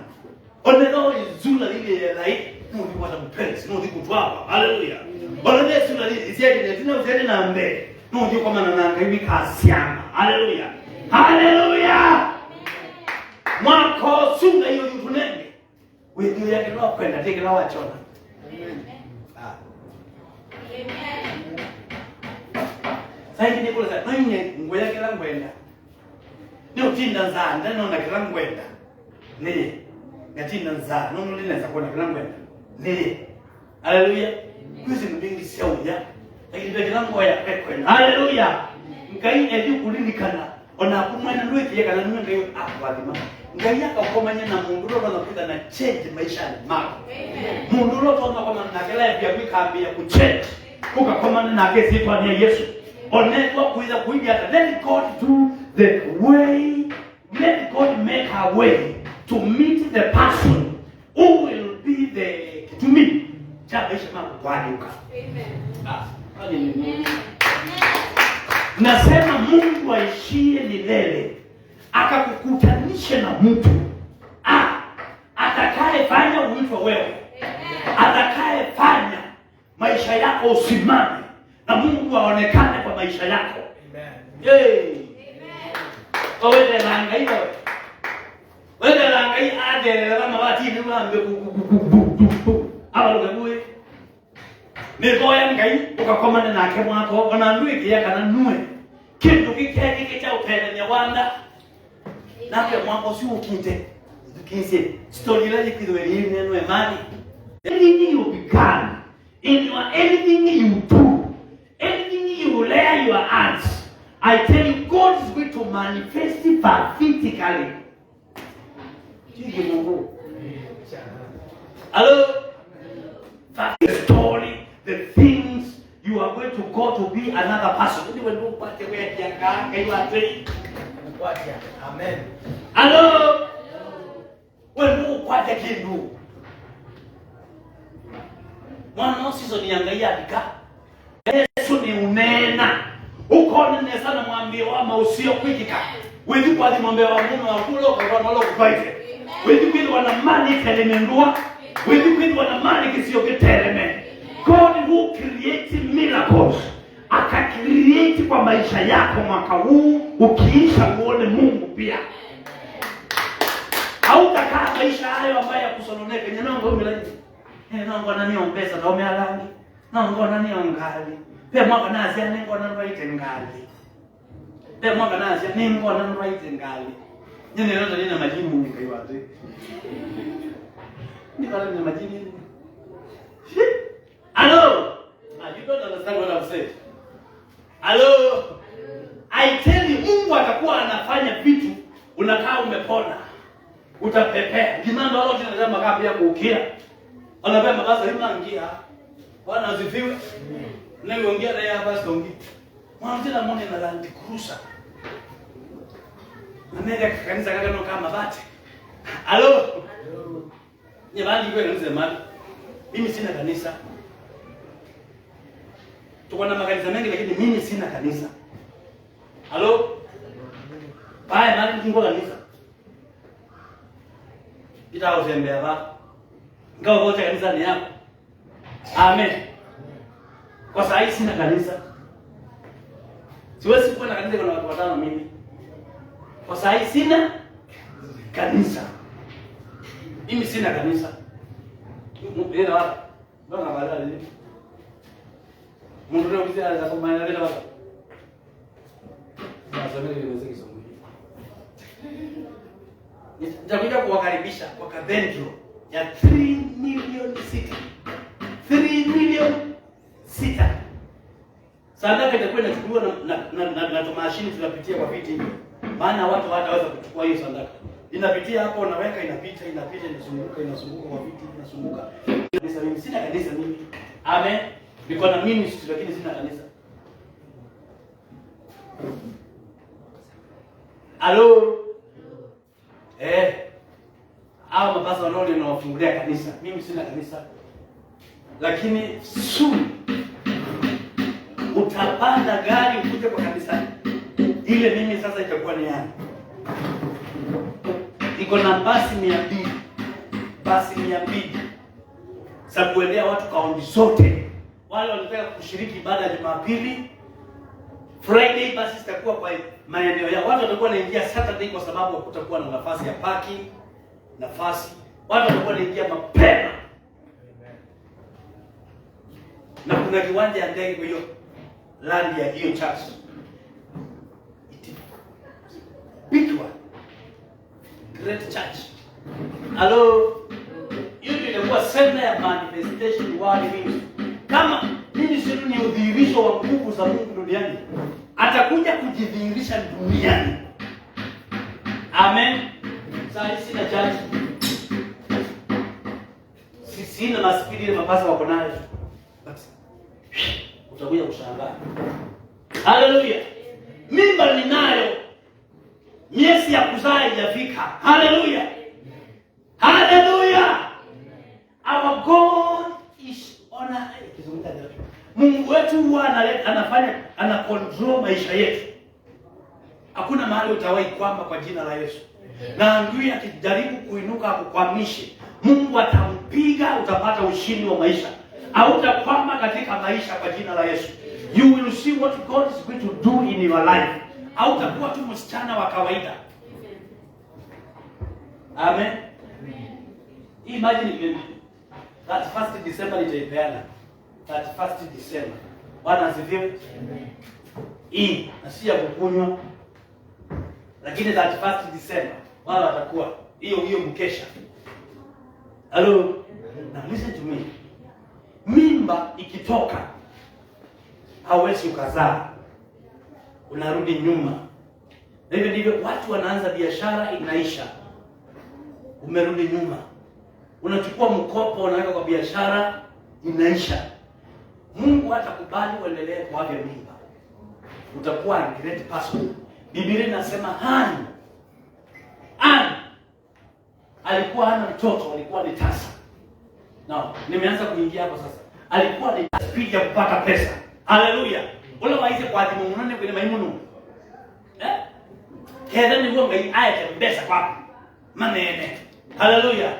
Onero izula ile lai mudi kwa mpenzi, mudi kutwapa. Haleluya. Onero izula ile isiye tena uzeni na mbe. Mudi kwa maana nanga hivi kasiama. Haleluya. Haleluya. Mwako sunga hiyo yutunenge. Wewe yake ndio kwenda teke na wachona. Amen. Amen. Sasa ni kule sasa nanye ngoya kila ngwenda. Ni utinda nzanda nona kila ngwenda. Ni ngatinda nzanda nono linaweza kuona kila ngwenda. Ni. Haleluya. Kuzi mbingi sauya. Lakini kila ngoya kwenda. Haleluya. Ngai edu kulinikana. Ona kumwana ndweke yakana nunga hiyo akwadima. Ngai akakomanya na mundu ro nakuda na change maisha mako. Amen. Mundu ro tona kama nakela ya kwikambia ku change. Kuka komana na kesi kwa ni Yesu. Onetwa kuiza kuingia let God do the way, let God make a way to meet the person who will be the to me. Amen. Nasema Mungu aishie milele akakukutanishe na mtu atakayefanya uitwe wewe, atakayefanya maisha yako usimame na Mungu aonekane kwa maisha yako. Amen. Wewe langa hiyo. Wewe langa hii ade kama wati ni mambe abalugwe. Ni boya ngai ukakomana nake mwako ona ndui kia kana nue. Kindu kikeke cha upele nyawanda. Nake mwako si ukinte. Kise story la ikidwe ni neno emani. Anything you become, anything you do, anything you lay your hands, I tell you, God is going to manifest it physically. Hello? The story, the things, you are going to go to be another person. Amen. Hello? When you what they can do. Mwana season yangalia dika. Yesu ni unena. Uko nene sana mwambie wa mausio kwikika. Wewe kwa mwambie wa mume wa kulo kwa nalo kufaite. Wewe kwili wana mani telemendua. Wewe kwili wana mani kisio kiteleme. God who create miracles. Aka create kwa maisha yako mwaka huu ukiisha uone Mungu pia. Hautakaa maisha hayo ambayo yakusononeka. Nyanongo umelaji. Nongo nani ompesa na umealani. Nongo nani ongali. Pe mwaka nazi nengo nani waite ngali. Pe mwaka nazi nengo nani waite ngali. Nyene ndio nina majini Mungu kaiwate. Ni kala nina majini. Hello. You don't understand what I'm saying. Hello. I tell you, Mungu atakuwa anafanya vitu unakaa umepona. Utapepea. Kimando wao tunasema kama ya kuukia. Anabeba mabasa hima ngia. Bwana asifiwe. Leo ongea na yeye hapa songi. Mwanzo na mone na Land Cruiser. Anenda kanisa kaka no kama bati. Hello. Ni bali kwa nje mali. Mimi sina kanisa. Tuko na makanisa mengi lakini mimi sina kanisa. Hello. Baya mali kingo kanisa. Kitao tembea baba. Ngao wote kanisa ni yako. Amen. Kwa sababu sina kanisa. Siwezi kuwa na kanisa kwa watu watano mimi. Kwa sababu sina kanisa. Mimi sina kanisa. Ndio wapi? Ndio na badala hivi. Mungu ndio mzee za kwa maana ndio wapi? Sasa mimi niweze kisongo. Nitakuja kuwakaribisha kwa Cathedral ya 3 million city. 3 million sita. Sadaka itakuwa inachukuliwa na mashine tunapitia kwa viti hivi. Maana watu hawataweza kuchukua hiyo sadaka. Inapitia hapo unaweka inapita inazunguka kwa viti inazunguka. Kanisa mimi sina kanisa mimi. Amen. Niko na ministry lakini sina kanisa. Hello. Hao mabasa wanaona wanawafungulia kanisa. Mimi sina kanisa. Lakini soon utapanda gari ukuje kwa kanisa. Ile mimi sasa itakuwa ni yangu. Iko na basi 200. Basi 200. Sasa kuendea watu kaunti zote. Wale wanataka kushiriki ibada ya Jumapili, Friday basi zitakuwa kwa maeneo yao. Watu watakuwa wanaingia Saturday kwa sababu hakutakuwa na nafasi ya parking, nafasi. Watu watakuwa wanaingia mapema. Na kuna kiwanja ya ndege kwa hiyo land ya hiyo church. Big one. Great church. Hello. Hiyo ndio inakuwa center ya manifestation wali mingi. Kama ministry ni udhihirisho wa nguvu za Mungu duniani, atakuja kujidhihirisha duniani. Amen. Sasa sina church. Sina maskini ile mapasa wako nayo. Utakuja kushangaa. Haleluya. Mimba ninayo. miezi ya kuzaa haijafika. Haleluya, haleluya. Our God is on a... Mungu wetu huwa anafanya, ana control maisha yetu. Hakuna mahali utawahi kwamba kwa jina la Yesu. Na adui akijaribu kuinuka akukwamishe, Mungu atampiga, utapata ushindi wa maisha. Hautakwama katika maisha kwa jina la Yesu. You will see what God is going to do in your life. Hautakuwa tu msichana wa kawaida. Amen. Imagine that first December nitaipeana. That first December. Bwana asifiwe. Hii na si ya kukunywa. Lakini that first December wala watakuwa hiyo mkesha. Hello. Now listen to me. Mimba ikitoka hawezi ukazaa. Unarudi nyuma. Na hivyo ndivyo watu wanaanza biashara inaisha. Umerudi nyuma. Unachukua mkopo unaweka kwa biashara inaisha. Mungu hatakubali uendelee kuavya mimba. Utakuwa a great person. Biblia inasema Hana alikuwa hana mtoto, alikuwa ni tasa. Now, nimeanza kuingia hapo sasa. Alikuwa ni speed ya kupata pesa. Haleluya. Ule waize kwa ati munone kwenye maimunu. Keda ni wonga aye mbesa kwa manene. Haleluya.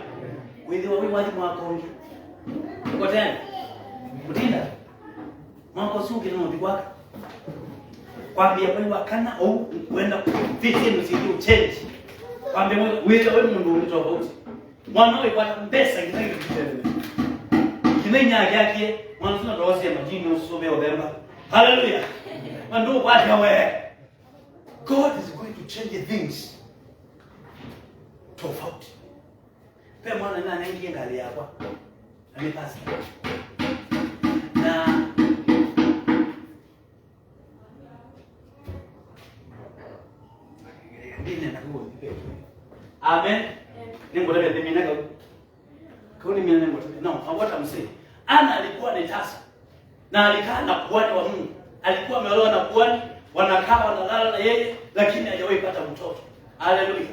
Wewe wazi mwako nje. Uko tena? Mutinda. Mwako suki na mbikwaka. Kwambia wewe wakana au kwenda kufikia msiki change. Kwambia wewe mundu ni tofauti. Mwana wewe kwa mbesa kitaki kitende. Kinenya yake mwana tuna rosi ya majini usome odemba. Hallelujah. Mandu what wewe. God is going to change things. Tofauti. Pe mwana na anaingia ngali hapa. Amepasa. Na ndine na huo. Amen. Ningo lebe deminaga. Kauni mimi ningo. No, what I'm saying. Ana alikuwa ni tasa. Na alikaa na kuhani wa Mungu. Alikuwa ameolewa na kuhani, wanakaa wanalala na yeye, lakini hajawahi pata mtoto. Haleluya.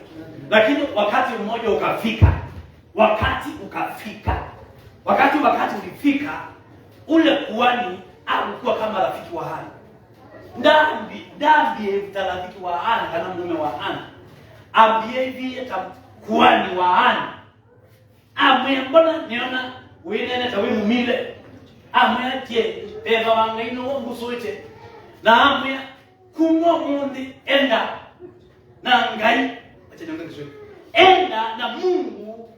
Lakini wakati mmoja ukafika. Wakati ulifika, ule kuhani alikuwa kama rafiki wa Hana. Ndambi rafiki wa Hana kana mume wa Hana. Ambiye kuhani wa Hana. Mbona niona wewe tawe mumile. Tie beba wangaino ombusoite. Na amwe kumo mundi enda na ngai. Acha niongee Kiswahili. Enda na Mungu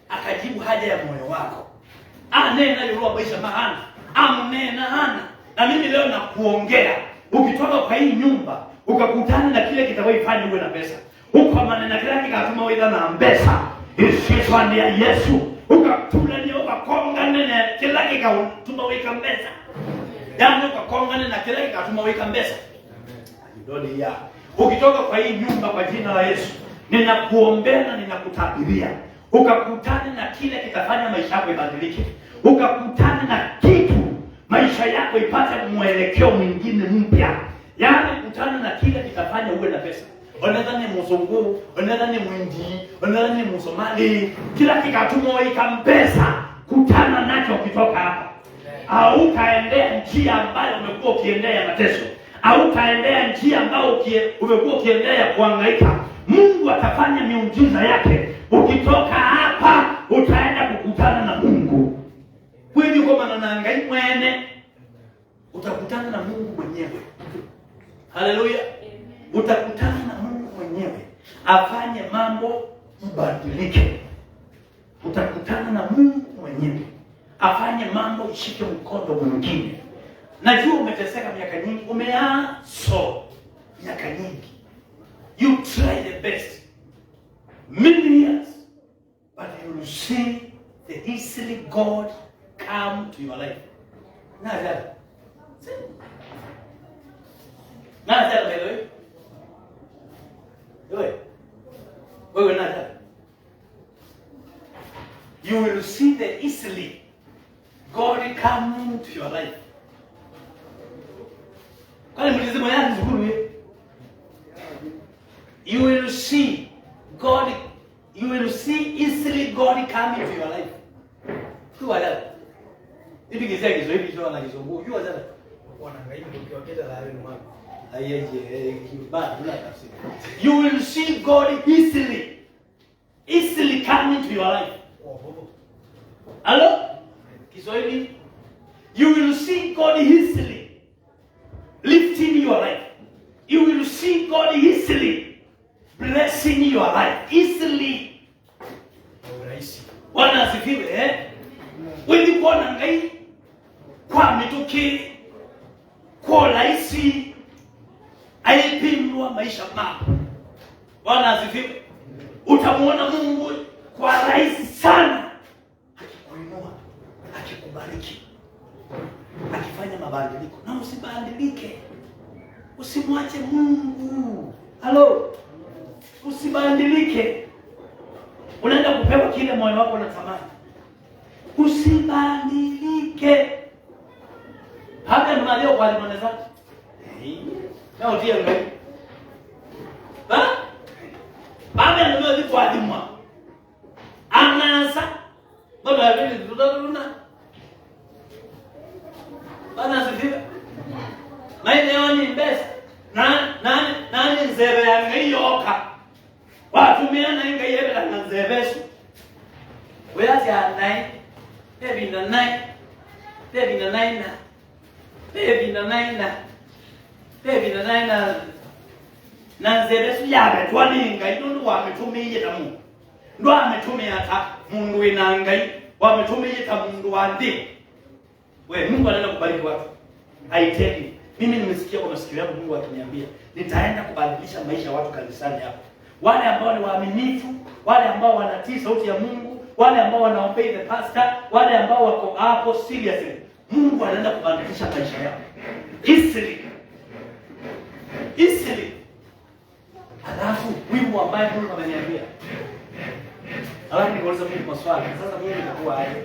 akajibu haja ya moyo wako. Anena yule maisha mahana. Amnena Hana. Na mimi leo nakuongea. Ukitoka kwa hii nyumba, ukakutana na kile kitakayoifanya uwe na pesa. Ukamanena kile kikatuma wewe na pesa. Isifa ni ya Yesu. Ukatula ni ukakongana na kile kikatuma wewe na pesa. Yaani ukakongana na kile kikatuma wewe na pesa. Ndoni ya. Ukitoka kwa hii nyumba kwa jina la Yesu, ninakuombea na ninakutabiria. Ukakutana na kile kitafanya maisha yako ibadilike. Ukakutana na kitu maisha yako ipate mwelekeo mwingine mpya. Yaani kutana na kile kitafanya uwe na pesa. Unadhani mzungu, unadhani mwindi, unadhani Msomali, kila kikatuma wewe kampesa, kutana nacho ukitoka hapa. Au kaendea njia ambayo umekuwa ukiendea mateso. Au kaendea njia ambayo umekuwa ukiendea ya kuhangaika. Mungu atafanya miujiza yake. Ukitoka hapa utaenda kukutana na Mungu. Wewe uko mananangai mwene utakutana na Mungu mwenyewe. Haleluya. Utakutana na Mungu mwenyewe. Afanye mambo ibadilike. Utakutana na Mungu mwenyewe. Afanye mambo ishike mkondo mwingine. Najua umeteseka miaka nyingi, miaka nyingi. You try the best. Many years. But you will see the easily God come to your life. Nada. Nada wewe. Wewe nada. You will see the easily God come to your life. Kwani mlizima yangu zikuru. You see God, you will see easily God coming to your life. Kwa dada. Hivi kizee Kiswahili hicho na Kizungu. Unajua dada? Wanahangaika ukiwaketa la hayo mama. You will see God easily coming to your life. Hello? Kiswahili. You will see God easily lifting your life. You will see God easily blessing your life. Easily. Wana asifiwe, Wewe kuona ngai kwa mituki kwa rahisi aipindwa maisha mako. Bwana asifiwe. Utamuona Mungu kwa rahisi sana akikuinua, akikubariki, akifanya mabadiliko. Na usibadilike. Usimwache Mungu. Halo. Usibadilike. Unaenda kupewa kile moyo wako unatamani. Usibadilike. Hata mmalio kwa limoneza. Na utia ngai. Baba ndio ndio kwa dimwa. Anasa. Baba vile tudaduna. Bana sifiwe. Maeneo ni mbesa. Nani nzebe ya ngiyoka. Watumia na ngai yebela na nzebesu. Wewe nai. Baby na nine na nzebesu yabe twaninga ino wametumiye tamu. Ndo ametumia ta mundu inangai, wametumiye ta mundu wandi. Wewe Mungu anaenda kubariki watu. I tell you, mimi nimesikia kwa masikio yangu Mungu akiniambia, nitaenda kubadilisha maisha ya watu kanisani hapa. Wale ambao ni waaminifu, wale ambao wanatii sauti ya Mungu, wale ambao wanaobey the pastor, wale ambao wako hapo seriously. Mungu anaenda kubadilisha maisha yao. Easily. Alafu wimbo ambaye Mungu ameniambia. Alafu nikauliza Mungu maswali. Sasa Mungu itakuwa aje?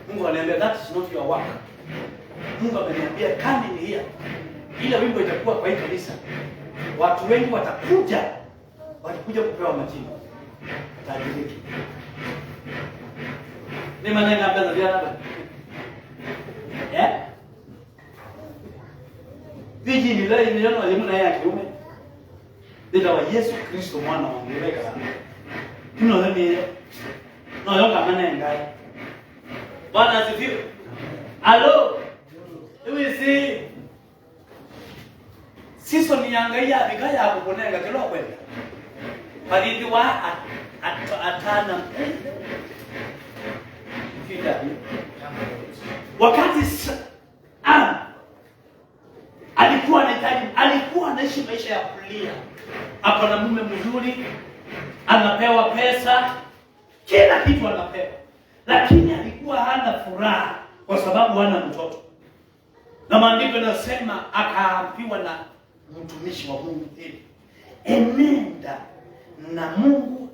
Mungu ananiambia that is not your work. Mungu ameniambia coming here. Ile wimbo itakuwa kwa hii kanisa. Watu wengi watakuja kupewa majina. Tajiriki. Ni maana ngamba za biashara. Viji ni leo niliona walimu na yake kiume. Ndio wa Yesu Kristo mwana wa Mungu weka. Tunaona nini? Naona kama ngai. Bwana asifiwe. Alo. Hivi siso ni angalia bigaya kuponenga kilo kwenda. Padidi wa atana. Wakati alikuwa anaishi maisha ya kulia. Hapo na mume mzuri, anapewa pesa, kila kitu anapewa. Lakini alikuwa hana furaha kwa sababu hana mtoto. Na maandiko yanasema akaambiwa na mtumishi wa Mungu enenda na Mungu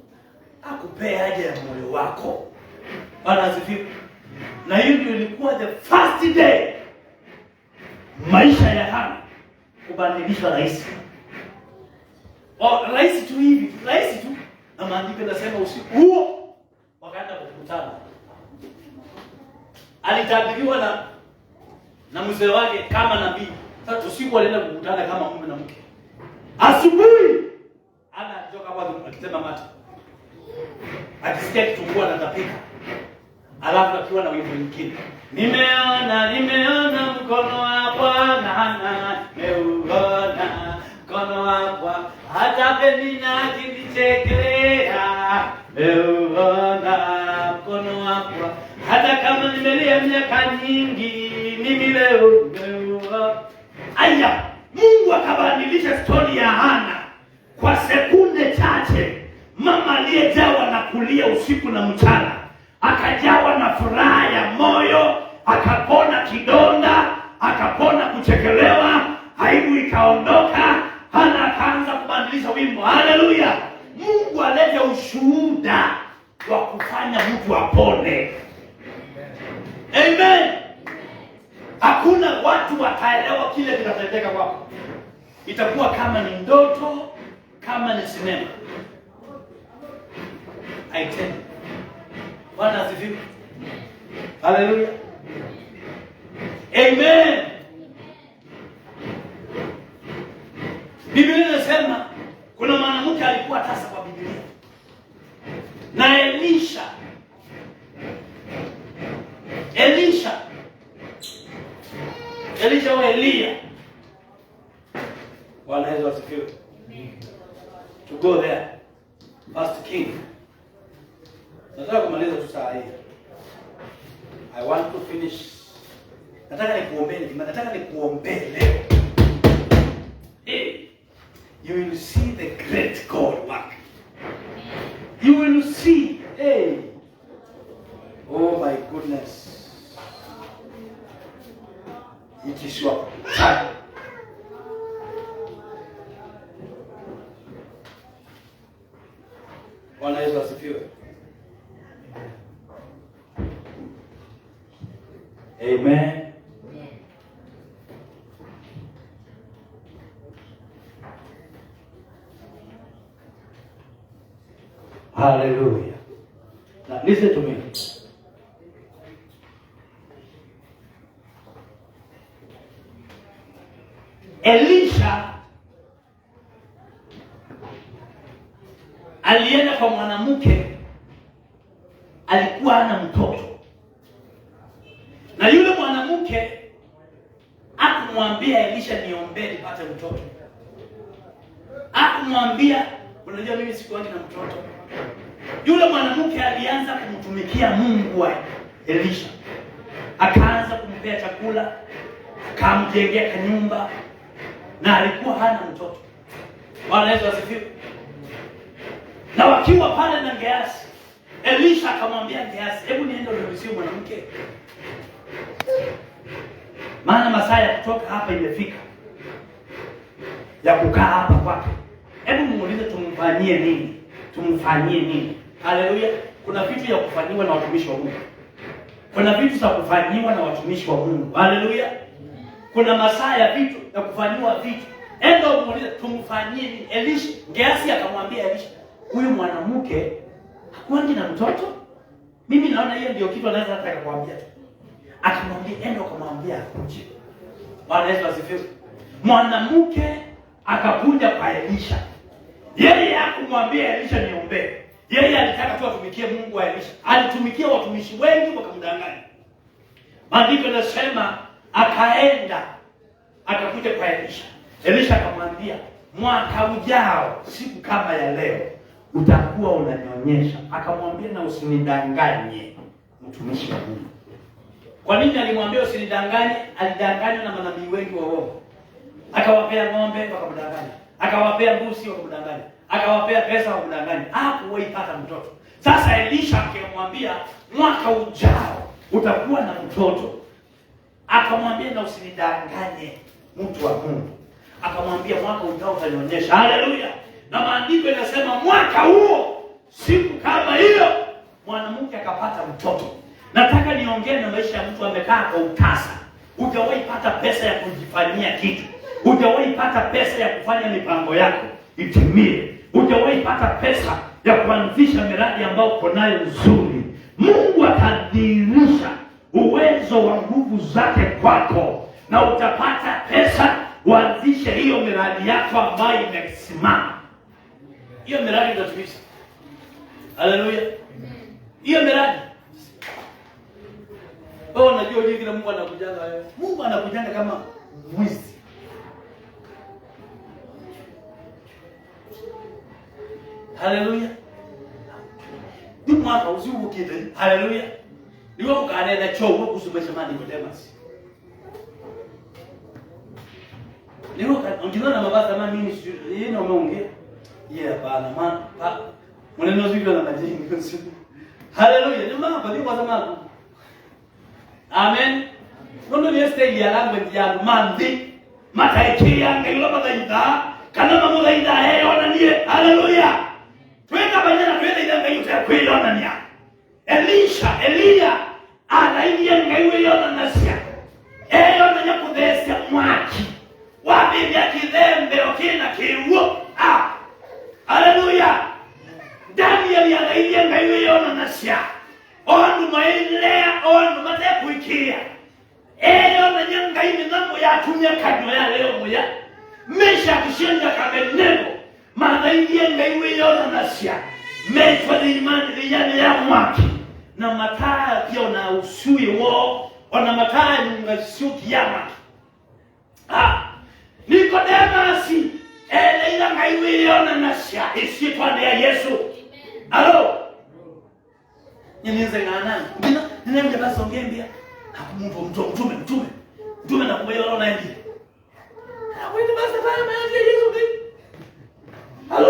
akupee haja ya moyo wako. Bwana asifiwe. Na hiyo ndio ilikuwa the first day maisha ya Hana kubadilishwa rahisi. Rahisi tu. Na maandiko yanasema usiku huo wakaenda kukutana. Alitabiriwa na mzee wake kama nabii. Sasa usiku walienda kukutana kama mume na mke. Asubuhi anatoka hapo akisema mate. Akisikia kitumbua na tapika. Alafu akiwa na wimbo mwingine. Nimeona mkono wa Bwana, nimeuona mkono wa Bwana. Hata Penina akinichekelea, nimeuona mkono wa Bwana. Hata kama nimelia miaka nyingi, mimi leo nimeuona. Aya, Mungu akabadilisha story ya Hana kwa sekunde chache. Mama aliyejawa na kulia usiku na mchana akajawa na furaha ya moyo, akapona kidonda, akapona kuchekelewa, aibu ikaondoka. Hana akaanza kubadilisha wimbo. Haleluya! Mungu alete ushuhuda wa kufanya mtu apone. Amen. Hakuna watu wataelewa kile kitatendeka kwako. Itakuwa kama ni ndoto, kama ni sinema. aitende. Bwana asifiwe. Haleluya. Amen. Biblia inasema kuna mwanamke alikuwa tasa kwa Biblia. Na Elisha wa Elia. Bwana Yesu asifiwe. To go there. First King. Nataka kumaliza tu saa hii. I want to finish. Nataka nikuombee leo. Hey, you will see the great God work. You will see. Hey. Oh my goodness. It is your time. Bwana Yesu asifiwe. Amen. Hallelujah. Now listen to me. Elisha alienda kwa mwanamke alikuwa hana mtoto. Na yule mwanamke akamwambia Elisha, niombee nipate mtoto. Akamwambia, unajua mimi sikuangi na mtoto. Yule mwanamke alianza kumtumikia Mungu wa Elisha. Akaanza kumpea chakula, akamjengea kanyumba, na alikuwa hana mtoto. Bwana Yesu asifiwe. Na wakiwa pale na Gehazi, Elisha akamwambia Gehazi, hebu niende uniulizie mwanamke. Maana masaa ya kutoka hapa imefika. Ya kukaa hapa kwake. Hebu muulize tumfanyie nini? Tumfanyie nini? Haleluya. Kuna vitu ya kufanyiwa na watumishi wa Mungu. Kuna vitu za kufanyiwa na watumishi wa Mungu. Haleluya. Kuna masaa ya vitu ya kufanyiwa vitu. Enda umuulize tumfanyie nini? Elisha, Gehazi akamwambia Elisha, huyu mwanamke hakuangi na mtoto? Mimi naona hiyo ndio kitu anaweza hata kukwambia tu. Akamwambia enda akamwambia akuje. Bwana Yesu asifiwe. Mwanamke akakuja kwa Elisha. Yeye hakumwambia Elisha niombee. Yeye alitaka tu atumikie Mungu wa Elisha. Alitumikia watumishi wengi wakamdanganya. Maandiko yanasema akaenda akakuja kwa Elisha. Elisha akamwambia, mwaka ujao siku kama ya leo utakuwa unanyonyesha. Akamwambia, na usinidanganye mtumishi wa Mungu. Kwa nini alimwambia usinidanganye? Alidanganywa na manabii wengi wa uongo. Akawapea ng'ombe wakamdanganya. Akawapea mbuzi wakamdanganya. Akawapea pesa wakamdanganya. Hakuwahi pata mtoto. Sasa Elisha akamwambia, mwaka ujao utakuwa na mtoto. Akamwambia, na usinidanganye mtu wa Mungu. Akamwambia, mwaka ujao utanyonyesha. Haleluya. Na maandiko yanasema mwaka huo siku kama hiyo mwanamke akapata mtoto. Nataka niongee na maisha ya mtu amekaa kwa utasa. Hujawahi pata pesa ya kujifanyia kitu. Hujawahi pata pesa ya kufanya mipango yako itimie. Hujawahi pata pesa ya kuanzisha miradi ambayo uko nayo nzuri. Mungu atadhihirisha uwezo wa nguvu zake kwako na utapata pesa uanzishe hiyo miradi yako ambayo imesimama. Hiyo miradi itatumisha. Haleluya. Hiyo miradi. Unajua hivi na Mungu anakujanga wewe. Mungu anakujanga kama mwizi. Haleluya. Ni mwaka usiukite. Haleluya. Niwo ukanena chowo kusomesha maandiko Demas. Niwo ongea na mabasa mama ministry yeye na umeongea. Bana man. Mwenendo zivyo na majingi. Haleluya. Ni mama bali kwa sababu. Amen. Nondo ni style ya language ya mandi. Mataiki yanga yule madaida. Kana mamudaida ona nie. Haleluya. Tweka banyana twenda idanga yote ya kweli ona nia. Elia anaingia ngaiwe yona nasia. Ona nyakudesya mwaki. Wabibia kidembe okina kiuo. Haleluya. Daniel anaingia ngaiwe nasya onu mailea onu mate kuikia eyo na nyanga ini nambo ya tumia kanyo ya leo moya mesha kishenga kabenego mana yenga iwe yona nasya mechwa di imani di yane ya mwaki na mataa kio na usui wo ona mataa nyunga siuki ya mwaki Nikodemasi ele ila ngaiwe yona nasya isitwa ya Yesu. Alo Nyinyize ngana nina mjaba songembia mtume na kumbe yona naye Akwenda basi pale maji ya Yesu bi. Alo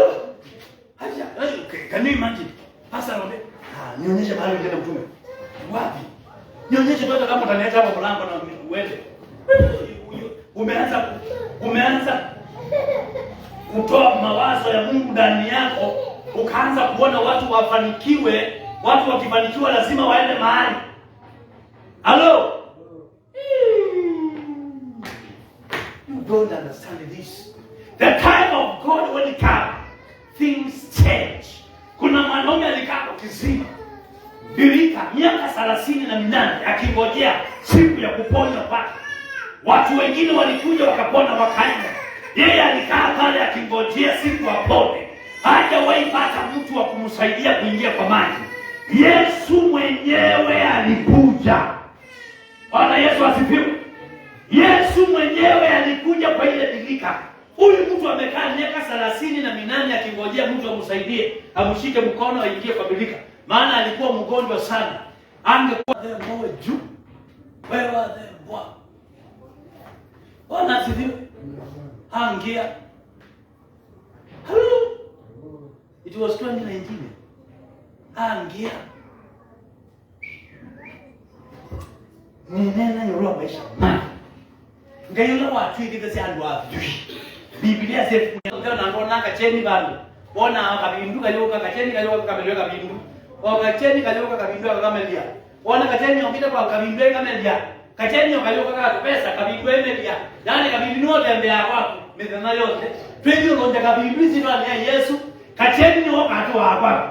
haja can you imagine pasa rombe nionyeshe mahali ngenda mtume wapi nionyeshe tu kama utaniacha hapo mlango na uende umeanza kutoa mawazo ya Mungu ndani yako, ukaanza kuona watu wafanikiwe, watu wakifanikiwa lazima waende mahali. Hello? You don't understand this. The time of God when it comes, things change. Kuna mwanaume alikaa kwa kisima birika miaka 38 akingojea siku ya kuponywa kwake. Watu wengine walikuja wakapona wakaenda. Yeye alikaa pale akingojea siku apone. Hajawahi pata mtu wa kumsaidia kuingia kwa maji. Yesu mwenyewe alikuja. Bwana Yesu asifiwe. Yesu mwenyewe alikuja kwa ile birika. Huyu mtu amekaa miaka 38 akingojea mtu amsaidie, amshike mkono aingie kwa birika. Maana alikuwa mgonjwa sana. Angekuwa moyo juu. Wewe Bwana Bwana asifiwe. Hangia. Hello. It was 2019. Hangia. Nena yoro maisha. Ngayola watu ikitese andu wapi. Biblia sefu na ngona kacheni bando. Bona kabindu kayoka kacheni kayoka kameleka kabindu. Kwa kacheni kayoka kabindu akamelia. Bona kacheni ongita kwa kabindu akamelia. Kacheni okayoka kaka pesa kabindu emelia. Yani kabindu note mbea kwako mithana yote. Twende lonja kabindu zino ya Yesu. Kacheni okato kwako.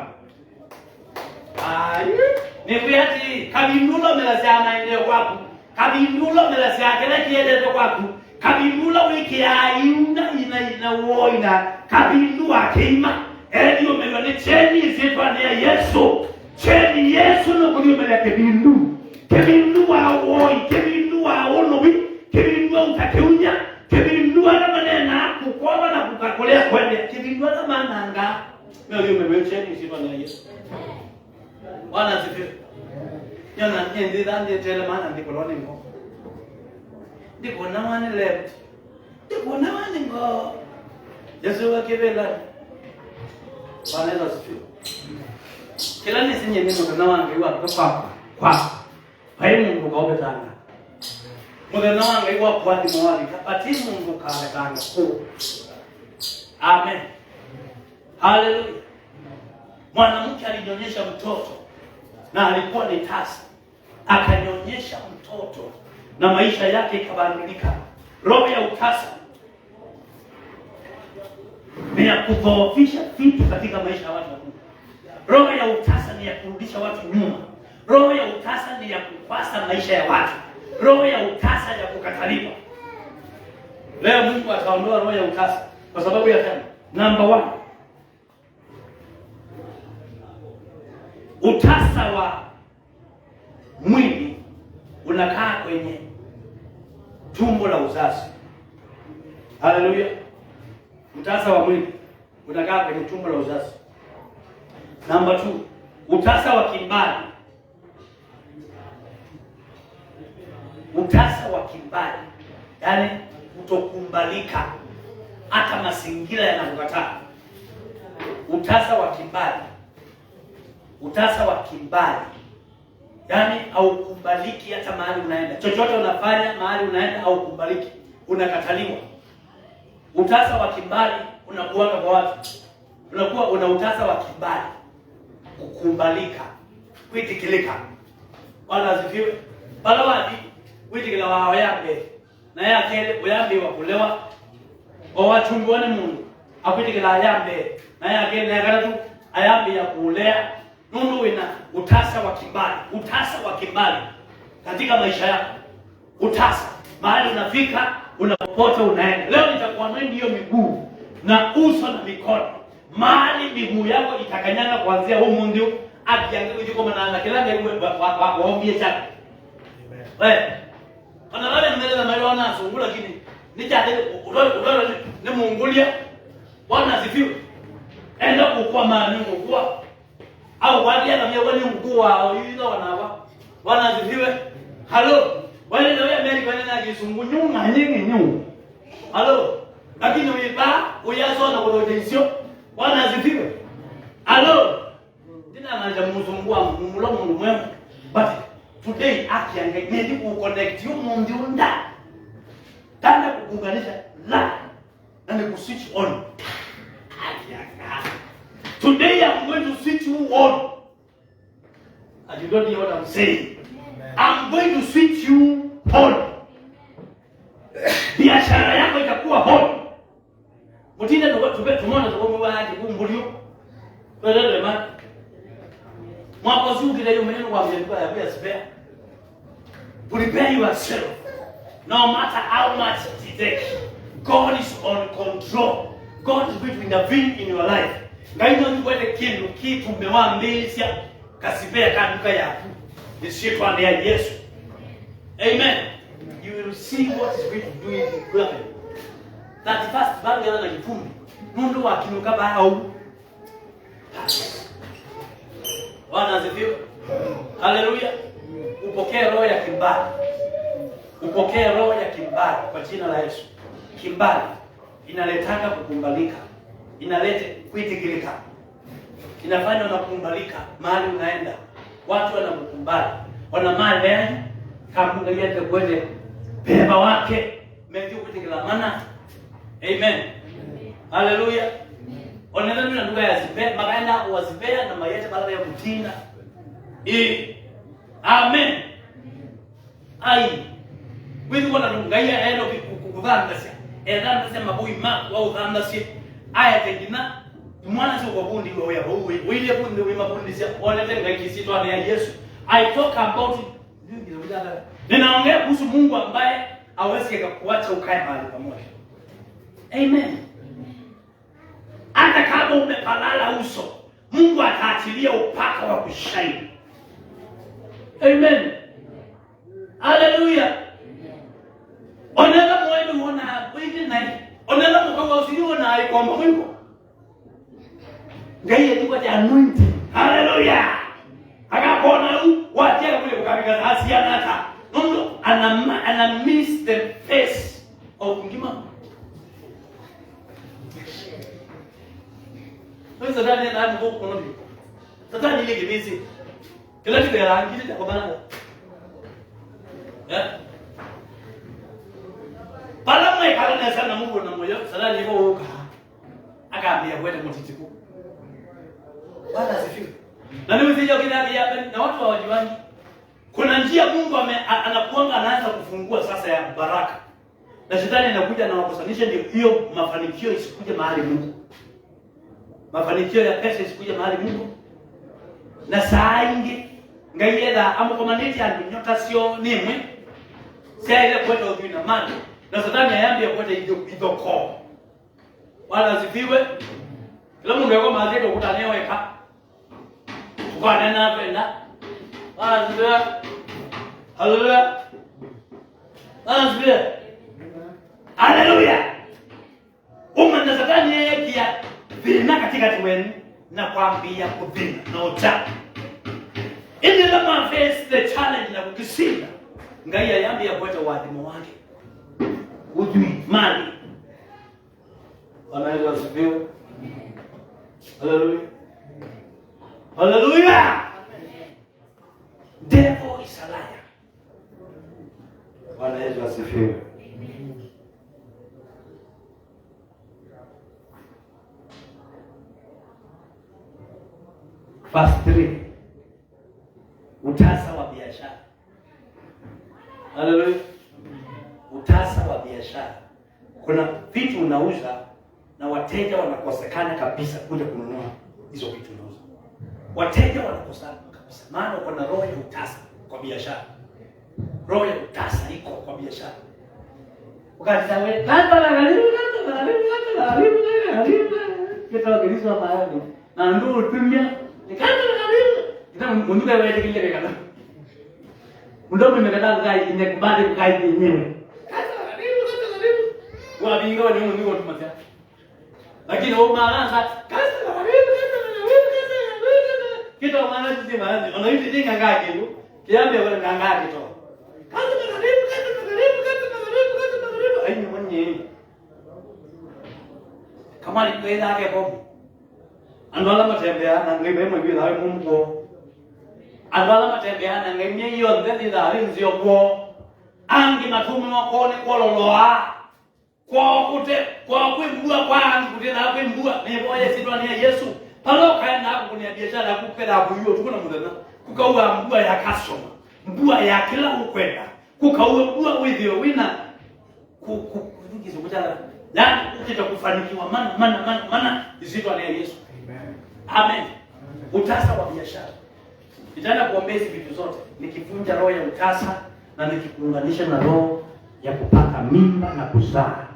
Ni kuyati kabindu lo melasia maeneo kwako. Kabindu lo melasia kile kiende kwako. Kabindu lo wiki ya ina uoina. Kabindu akima. Elio melone cheni zito ya Yesu. Cheni Yesu no kuliomelea kabindu. Kebindu wa woi, kebindu wa onobi, kebindu wa utakeunya, kebindu wa manena kukwama na kukakolea kwende, kebindu wa mananga. Mimi nimewecheni sifa na Yesu. Bwana asifiwe. Yana nyendi dande tele maana ndiko lone ngo. Ndiko na wane left. Ndiko na wane ngo. Yesu akibela. Bwana asifiwe. Kila nisinye neno na wangu wa kwa Pai Mungu kaobetanga. Mudena wangu iwa kwati mwali kapati Mungu kaobetanga. Amen. Hallelujah. Mwanamke alinyonyesha mtoto na alikuwa ni tasa. Akanyonyesha mtoto na maisha yake ikabadilika. Roho ya utasa ni ya kudhoofisha vitu katika maisha ya watu. Roho ya utasa ni ya kurudisha watu nyuma. Roho ya utasa ni ya kupasa maisha ya watu. Roho ya utasa ya kukataliwa. Leo Mungu ataondoa roho ya utasa kwa sababu ya tano. Number 1. Utasa wa mwili unakaa kwenye tumbo la uzazi. Haleluya. Utasa wa mwili unakaa kwenye tumbo la uzazi. Number 2. Utasa wa kimbali. Utasa wa kimbali, yani kutokumbalika hata mazingira yanakukataa. Utasa wa kimbali. Utasa wa kimbali, yani haukubaliki hata mahali unaenda. Chochote unafanya mahali unaenda haukubaliki, unakataliwa. Utasa wa kimbali unakuwa kwa watu. Unakuwa una utasa wa kimbali, kukumbalika, kuitikilika. Bwana asifiwe. Bala wapi witikila wa yambe na yake uyambe wa kulewa o wachungwane Mungu akwitikila yambe na yake na karatu ayambe ya kulea Nundu ina utasa wa kimbali, utasa wa kimbali katika maisha yako. Utasa mahali unafika, unapopote unaenda. Leo nitakuambia hiyo miguu na uso na mikono. Mahali miguu yako itakanyanga kuanzia huko ndio akiangalia yuko mananga kilanga hiyo waombie chako. Amen. Ana wale mbele na wale sungula lakini nijaje udole ni mungulia wana zifiwe. Enda kukua maana kukua au wadi na mimi wani mkuu wao hizo wana zifiwe. Halo wale ndio Amerika wanaenda kisungu nyuma nyingi. Halo lakini uiba uyazo na kudojesho wana zifiwe. Halo ndina anaja mzungua mlomo mwema but today akiangalia ku connect you mundiunda tanda kuunganisha la na ni switch on. Today I'm going to switch you on. And you don't hear what I'm saying. Amen. I'm going to switch you on. Biashara yako itakuwa on. Mutinda ndio tumeona tumewaje kumbulio. Ndio maana mwapo zuki leo mwenendo wa mjadala ya spare. Prepare yourself. No matter how much it takes, God is on control. God is going to intervene in your life. Ngaino nikwete kindu kitu mewambisha kasipea kanduka yako. Nishikwambia ya Yesu. Amen. You will see what is going to do in the life. That first banga na kifumbi. Mundu wakinuka ba au. Bwana asifiwe. Haleluya. Upokee roho ya kimbali. Upokee roho ya kimbali kwa jina la Yesu. Kimbali inaletaka kukumbalika. Inalete kuitikilika. Inafanya unakumbalika mahali unaenda. Watu wanakukumbali. Wana mali yani kama yake kwende beba wake mengi kuitikila maana. Amen. Haleluya. Onena ndio ndugu ya zipe magaenda wazipea na mayete baada ya kutinda. Amen. Ai. Wewe wana ngaya eno kukuvanga. Enda nasema boy ma wao kama si aya tengina mwana sio kwa bundi wewe wewe bundi wewe mabundi sia onete ngaki tu ya Yesu. I talk about ninaongea kuhusu Mungu ambaye hawezi kukuacha ukae mahali pamoja. Amen. Hata kama umepalala uso, Mungu ataachilia upaka wa kushine. Amen. Hallelujah. Onela mwende muona wewe nani? Onela mkao usiona ai kwamba Mungu. Ngai ni kwa anointing. Hallelujah. Akapona watia kule kukabika asiana hata. Mungu ana miss the face of ngima. Wewe sadani na hapo kwa nini? Sadani ile kibisi. Kila kitu ya rangi ile kwa maana. Pala mwe pala na sana Mungu na moyo sadani iko huko. Akaambia kwenda mtitiku. Bwana asifiwe. Na mimi sija kidaki hapa na watu hawajiwani. Kuna njia Mungu anakuanga anaanza kufungua sasa ya baraka. Na shetani anakuja na wakusanisha ndio hiyo mafanikio isikuje mahali Mungu. Mafanikio ya pesa isikuje mahali Mungu. Na saa ingi ngaienda amukomaniti nyota sio nimwe. Sia ile kwenda udhina mali. Na shetani ayambia kwenda hizo kwa. Bwana asifiwe. Kila mungu yako mahali ukutania weka. Kwa nena penda. Bwana asifiwe. Haleluya. Bwana asifiwe. Haleluya. Umanda shetani yeye kia vina katika tuweni na kwambia kuvina na uta. Ili lama face the challenge na kukishinda. Ngai ayambia kwenda wadhimu wake. Ujui mali. Bwana Yesu asifiwe. Haleluya. Haleluya. Devil is a liar. Bwana Yesu asifiwe. Verse 3. Utasa wa biashara. Haleluya. Utasa wa biashara. Kuna vitu unauza na wateja wanakosekana kabisa kuja kununua hizo vitu unauza. wateja wanakosana kabisa, maana uko na roho ya utasa kwa biashara. Roho ya utasa iko kwa biashara. Wakati wewe kata la karibu kita geliswa mahali na ndio tumia nikata la karibu kita munduka wewe kile kana mdomo imekataa kai imekubali kukai yenyewe kata la karibu kwa bingo ni mungu tumatia lakini wao maana kata la karibu kita maana sisi maana unaiti jinga ngapi tu kiambia wale ngapi tu kata la karibu ai mwenye kama ni kwenda yake hapo anwala matembea na ngebe mwe la mungu anwala matembea na ngebe hiyo ndani da rinzio kwa angi matumu wako ni kwa loloa kwa kute kwa kuimbua kwa angi kutena kuimbua ni boye sidwa ni Yesu palo kaenda hapo kwenye biashara kupenda hapo hiyo tuko na mudana kukaua mbua ya customer mbua ya kila ukwenda kukaua mbua with your winner kukizungumza yani utakufanikiwa maana izitwa na Yesu. Amen. Utasa wa biashara. Nitaenda kuombea hizi vitu zote nikivunja roho ya utasa na nikikuunganisha na roho ya kupata mimba na kuzaa.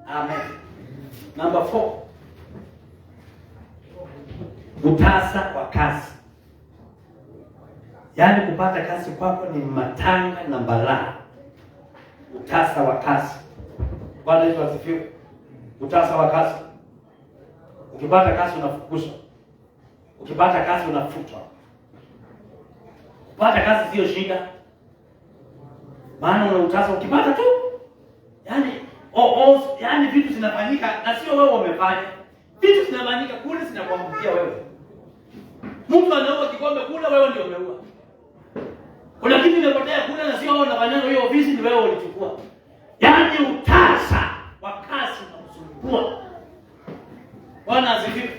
Amen. Number 4. Utasa wa kazi. Yaani kupata kazi kwako ni matanga na balaa. Utasa wa kazi. Bwana Yesu asifiwe. Utasa wa kazi. Ukipata kazi unafukuzwa. Ukipata kazi unafutwa. Kupata kazi sio shida. Maana una utasa ukipata tu. Yaani vitu zinafanyika na sio wewe umefanya. Vitu zinafanyika kule zinakuangukia wewe. Mtu anaoa kikombe kule wewe ndio umeua. Kuna kitu kimepotea kule na sio wewe unafanya hiyo ofisi ni wewe ulichukua. Yaani utasa wa kazi unakusumbua. Bwana asifiwe.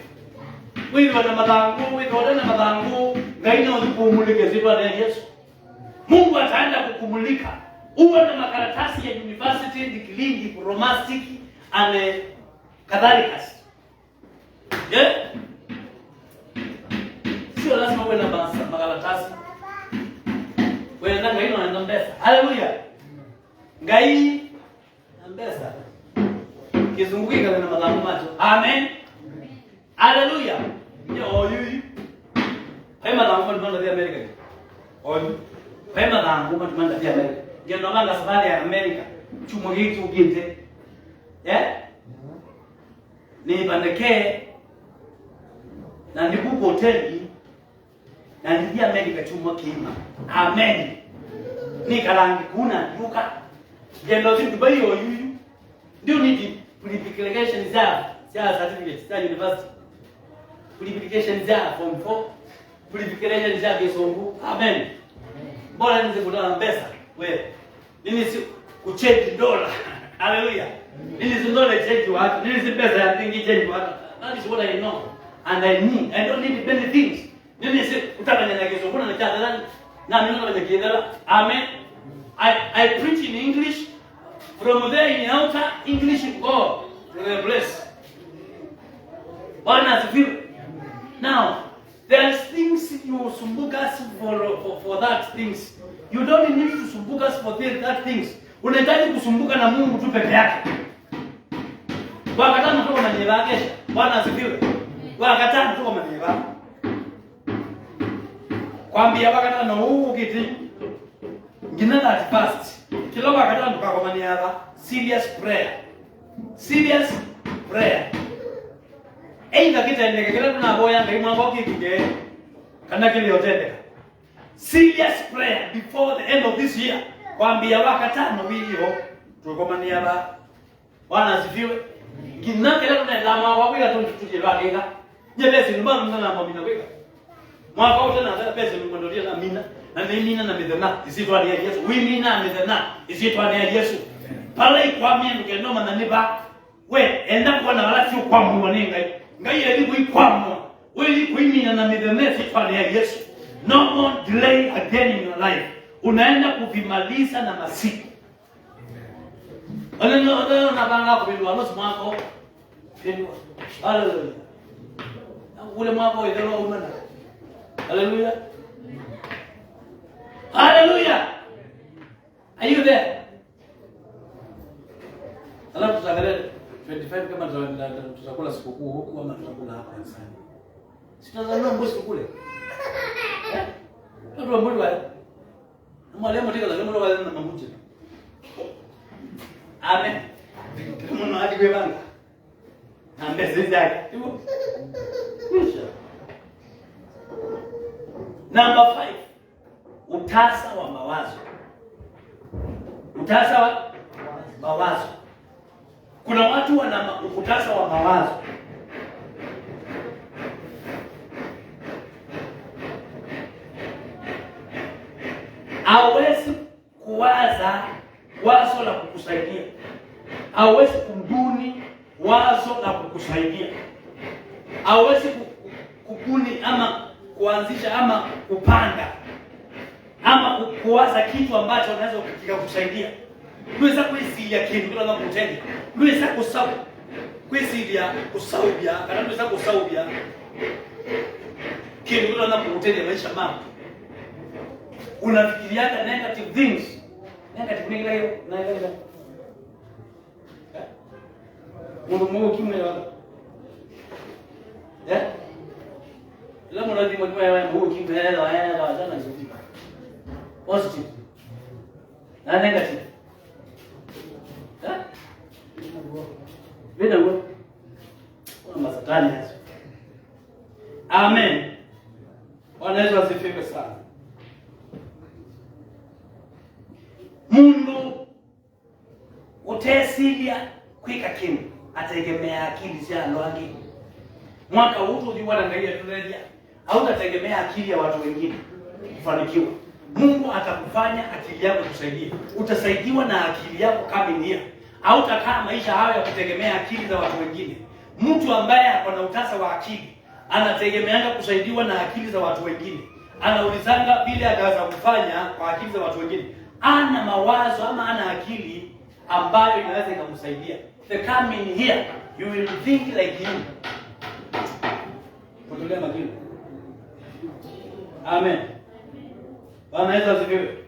Wewe wana madhangu, wewe wana madhangu, ngaina ulikumulika zitwa na Yesu. Mungu ataenda kukumulika. Uwe na makaratasi ya university, degree, diplomatic and kadhalika. Sio lazima uwe na makaratasi. Wewe na ngaina unaenda pesa. Haleluya. Ngai ambesa kizunguka na madhamu macho. Amen. Haleluya. Yo yuyu. Hai madhamu kwa ndio Amerika. Oyu. Hai madhamu kwa ndio Amerika. Ndio ndomanga safari ya Amerika. Chumo hiki ugite. Ni bandeke na ndibuko hoteli na ndio Amerika chumo kima. Amen. Ni kalangi kuna duka. Jendo si Dubai or you do need qualification za certificate za university. Qualification za form 4. Qualification za kisongo. Amen. Bora nize kudana pesa wewe. Nini si kuchange dola. Hallelujah. Nini si dola change watu. Nini si pesa ya tingi change watu. That is what I know and I need. I don't need many things. Nini si kutaka na kisongo na cha na mimi na kiendela. Amen. I preach in English. From there in outer English go to the place. Bwana asifiwe. Now, there's things you sumbuka for that things. You don't need to sumbuka for that things. Unahitaji kusumbuka na Mungu tu peke yake. Wakati mtu ananyeva kesha. Bwana asifiwe. Wakati mtu ananyeva. Kwambia wakati na huu kiti ngina that fast. Kila wakati ndo kwa mani hapa serious prayer. Serious prayer. Either kitendeke kila tunaboya ngai mwako kikige kana kile yotendeka. Serious prayer before the end of this year. Kwambia wakati no video tuko mani hapa. Bwana asifiwe. Ngina kila tunaendama kwa kwenda tutujilwakeka. Nyebesi mbona mna mambo minaweka. Mwaka wote na pesa mmondolia na mina. Na mimi na midhana isitwa ni Yesu. Wimi na midhana isitwa ni Yesu. Pale kwa mimi ngenoma na niba. We enda kwa na wala sio kwa mwanenga. Ngai eli kwa wewe kuimina na midhana isitwa ni Yesu. No more delay again in your life. Unaenda kuvimaliza na masiku. Ndio na banga kupindwa nusu mwako. Pindwa. Haleluya. Ule mwako ndio umana. Hallelujah. Hallelujah. Are you there? Alafu tutaangalia 25 kama tutakula sikukuu huku ama tutakula hapa kanisani. Sitazamia mbuzi kule. Watu wa mbuli wale. Mwalimu tika lazima wale na mamuche. Amen. Mungu hadi kwa banga. Ambe zizake. Number 5. Utasa wa mawazo. Utasa wa mawazo. Kuna watu wana utasa wa mawazo. Hawezi kuwaza wazo la kukusaidia. Hawezi kubuni wazo la kukusaidia. Hawezi kubuni ama kuanzisha ama kupanga ama kuwaza kitu ambacho unaweza kukusaidia. Unaweza kuisilia kitu bila kutenda. Unaweza kusahau kuisilia kusaubia, kana unaweza kusaubia kitu bila kutenda maisha mambo. Unafikiriaga negative things. Negative ni ile na ile. Mungu kimwelewa. Ila mnadhima kama yeye Mungu kimwelewa sana hivi. Positive. Na negative. Vile wewe. Kuna satani hapo. Amen. Bwana Yesu asifiwe sana. Mungu utesilia kwika kimu ategemea akili za lwangi. Mwaka huu uliwa na ngalia tunalia. Hautategemea akili ya watu wengine kufanikiwa. Mungu atakufanya akili yako ikusaidie. Utasaidiwa na akili yako kamili. Hautakaa maisha hayo ya kutegemea akili za watu wengine. Mtu ambaye ako na utasa wa akili anategemeanga kusaidiwa na akili za watu wengine. Anaulizanga vile ataweza kufanya kwa akili za watu wengine. Ana mawazo ama ana akili ambayo inaweza ikamsaidia. The coming here, you will think like him. Potolea makini. Amen. Bwana Yesu asifiwe.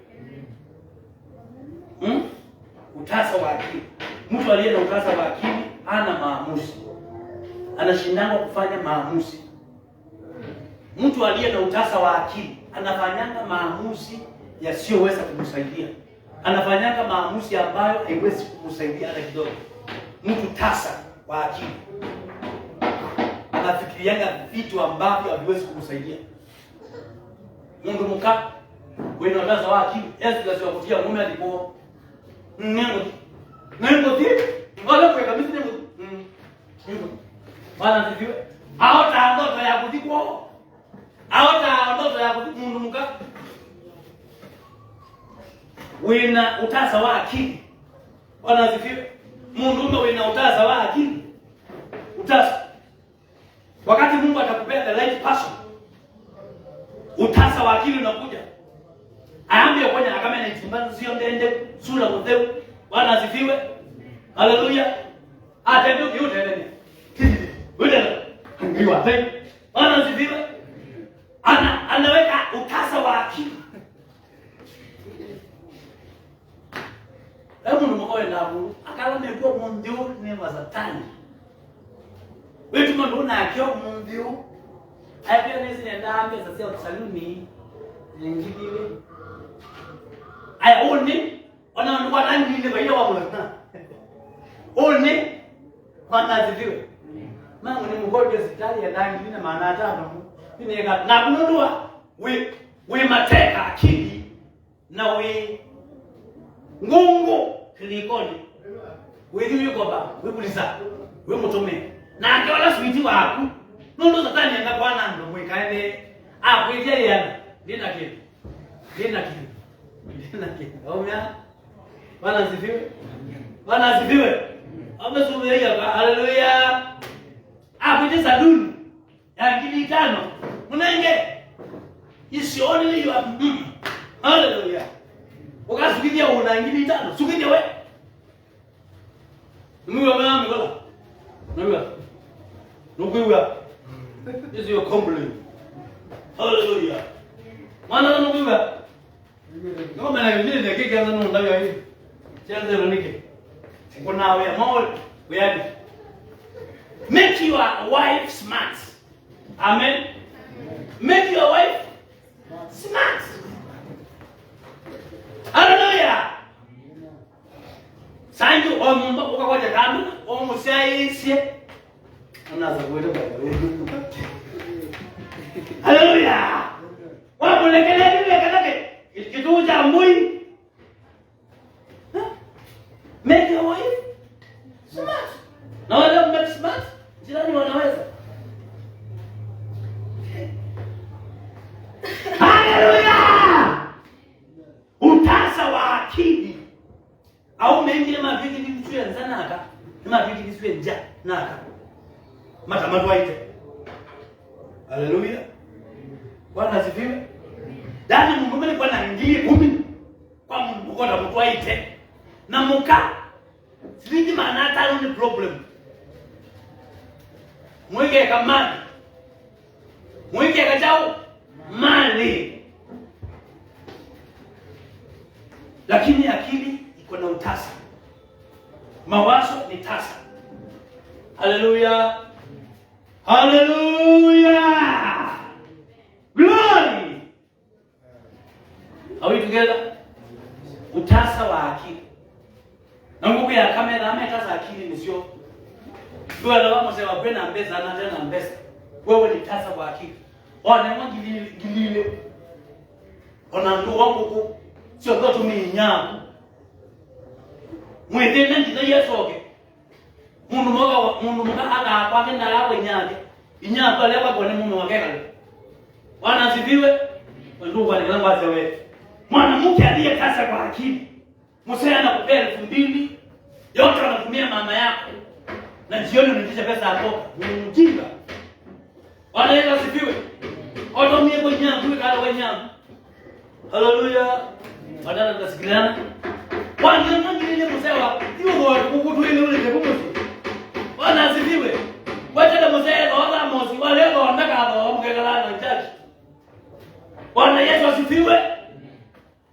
Utasa wa akili. Mtu aliye na utasa wa akili ana maamuzi. Anashindana kufanya maamuzi. Mtu aliye na utasa wa akili anafanyanga maamuzi yasiyoweza kumsaidia. Anafanyanga maamuzi ambayo haiwezi kumsaidia hata kidogo. Mtu tasa wa akili anafikirianga vitu ambavyo haviwezi kumsaidia. Mungu mka wewe unataka wa akili Yesu lazima kutia mume alipo nyengo wala kwa kabisa nyengo bana ndiwe hata ndoto ya kudiko hata ndoto ya kudiko Mungu mka wina utasa wa akili bana ndiwe Mungu wina utasa wa akili utasa wakati Mungu atakupea the right person utasa wa akili unakuja. Aambie kwenye kama ni chumba sio ndende sura mtheu Bwana asifiwe. Haleluya. Atendo yote ndani. Wewe ndio wapi? Bwana asifiwe. Anaweka utasa wa akili. Hebu mkoe na Mungu. Akala mekuwa mundio ni mazatani. Wewe tumo na akio mundio. Hapo nisi nenda ambe sasa usaluni. Ngidile. Aya oni wana nani ile baina wa mwana. Oni wana zidiwe. Mama ni mgonjwa hospitali ya ndani ina maana hata ni na kunundua we mateka akili na we ngungu kilikoni. We yuko ba we kulisa we mutome. Na akiona switi wako nundo satani anga kwana ndo mwikaende akuitia yana nina kitu. Nina kitu. Omya. Bwana asifiwe. Bwana asifiwe. Amesumeria haleluya. Apite saduni. Ya ngili 5. Munenge. Isioni hiyo. Haleluya. Ukasukidia una ngili 5. Sukidia we. Mungu amama ngola. Mungu. Mungu. This is your compliment. Hallelujah. Mana nunguga. Ngoma na vile ndio kike anza nunda hiyo. Chanzo ronike. Kuna wewe mall wewe. Make your wife smart. Amen. Make your wife smart. Hallelujah. Sanju omumba ukakoja kama omusayisie. Unaanza kuelewa wewe. Hallelujah. Wapelekele vile kanake. Kitu cha mbui. Make your wife smart. Na wale make smart, jirani wanaweza. Hallelujah. Utasa wa akili. Au mengine maviki viswe nzanaka. Maviki viswe nja naka. Matamatu waite. Hallelujah. Bwana asifiwe. Dani Mungu mimi kwa na ngili 10 kwa Mungu kwa mtu waite. Na muka siji maana hata ni problem. Mwige kama mwige kajao mali. Lakini akili iko na utasa. Mawazo ni tasa. Hallelujah. Hallelujah. Glory. Are we together? Utasa wa akili. Na nguvu ya kamera ametasa akili ni sio. Kwa la wamo sema pena mbeza na tena mbeza. Wewe ni tasa wa akili. Ona mwa gilile. Ona ndo wangu ku sio kwa tuminya. Mwende ndina yesoge. Mundu moga aga kwa kenda yawe nyake. Inyaka lewa kwa ni mume wake kale. Bwana asifiwe. Ndugu wa nilangu acha wewe. Mwanamke aliyetasa kwa akili. Msee anakupea 2000, yote anatumia mama yako. Na jioni unatisha pesa hapo. Ni mjinga. Bwana Yesu asifiwe. Otomie kwa nyama, kwa wewe nyama. Hallelujah. Badala tusikilana. Bwana mwingine msee wa hiyo kwa kukutu ile ule tebuzi. Bwana asifiwe. Wacha na mzee wala mozi wale wanataka hapo wamgegalana na church. Bwana Yesu asifiwe.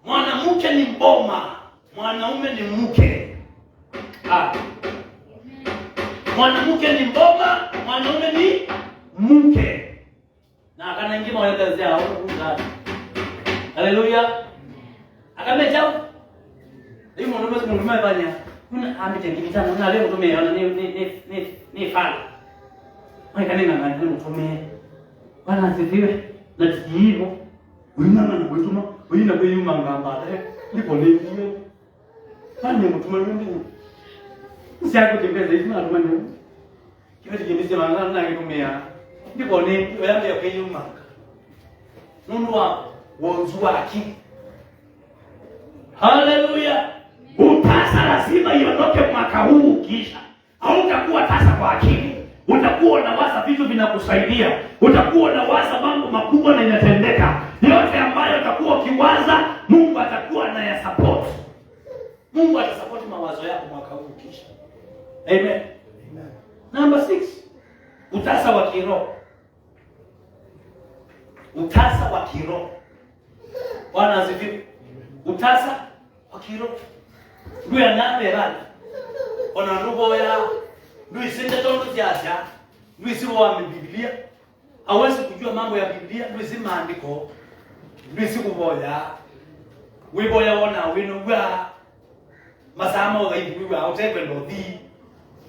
Mwanamke ni mboma, mwanaume ni mke. Mwanamke ni mboma, mwanaume ni mke. Na akana ngima wale zao huko. Haleluya. Akamejao. Hii mwanaume banya. Kuna ametengikitana na leo tumeona ni fala. Kanena na mtume. Bwana asifiwe. Na hivyo ulimama na kutuma wina kwa yuma ngamba ndipo ndio fanye mtume wangu siako tembeza hivi na tumani kitu kingine mangana na kitumia ndipo ndio yale ya kuyuma mundu wa wonzua akili. Haleluya. Utasa lazima iondoke mwaka huu kisha. Hautakuwa tasa kwa akili. Utakuwa unawaza vitu vinakusaidia. Utakuwa unawaza mambo makubwa na inatendeka. Yote ambayo utakuwa ukiwaza, Mungu atakuwa anayasupport. Mungu atasupport mawazo yako mwaka huu kisha. Amen. Amen. Number 6. Utasa wa kiroho. Utasa wa kiroho. Bwana asifiwe. Utasa wa kiroho. Ndio anaberana. Ona ndugu ya Luisinde tondo jaja. Luisi wa Biblia. Hawezi kujua mambo ya Biblia, Luisi maandiko. Luisi kuboya. Wiboya wana winuga. Masamo ga ibiwa utekwendo di.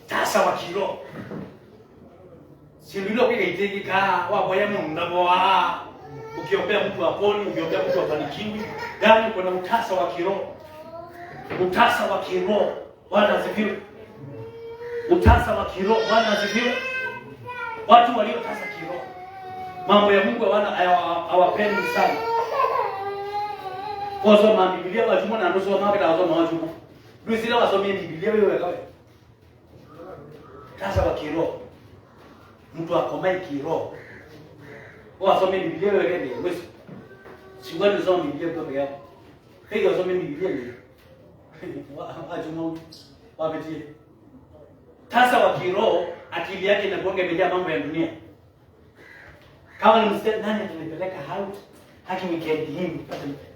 Tasa wa kiroho. Sililo kike itegeka waboya mungu boa. Ukiombea mtu apone, ukiombea mtu afanikiwe, ndani kuna utasa wa kiroho. Utasa wa kiroho. Bwana asifiwe. Utasa wa kiroho. Bwana asifiwe. Watu waliotasa kiroho, mambo ya Mungu hawapendi sana. Wasoma Biblia wajuma na ndoso mambo ya wasoma wajuma. Ndio wasomie Biblia wewe kawe. Tasa wa kiroho. Mtu akomai kiroho. Wasomie Biblia wewe kende. Wewe siwezi kusoma Biblia kwa yako. Hiyo wasomie Biblia ni. Wajuma wapitie. Tasa wa kiroho, akili yake inakuanga imejaa mambo ya dunia. Kama ni mstari nani atanipeleka sitaki weekend hii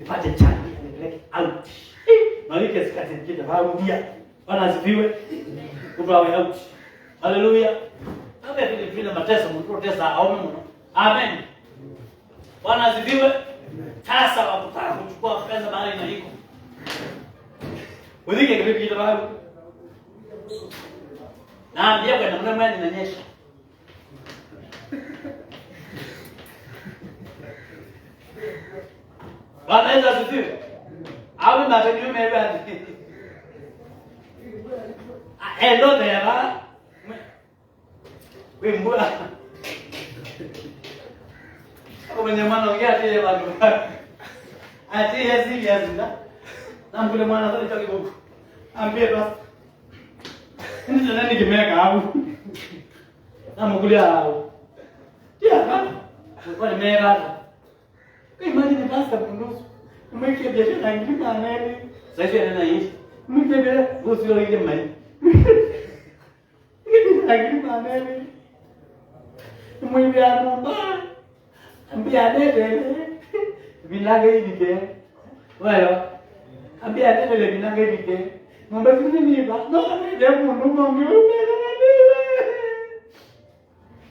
nipate chance nipeleke out. Malike sikati nikita harudia. Bwana asifiwe. Kubawe out. Haleluya. Abe vile mateso mprotesa au mno. Amen. Bwana asifiwe. Sasa wakutaka kuchukua pesa mahali na iko. Udike kile kitu babu. Naambia kwa namna mwani inanyesha. Bwana Yesu asifiwe. Awe mapenzi mebe hadi. Endo dera. Wewe mbona? Kwenye mwana ongea tele bado. Ati ya serious nda. Namkule mwana sasa nitoke huko. Ambie basi. Ndio nani kimeka hapo. Namkulia hapo. Tia. Kwa ni mera. Kwa imani ni basi kundusu. Mweke biashara nyingine na nani? Sasa yana hii. Mweke biashara usio ile mali. Lakini manene. Mwimbe anamba. Ambia dede. Binage hivi. Wewe. Ambia dede binage hivi. Ngombe nini ba? No, ndio mundu ngombe.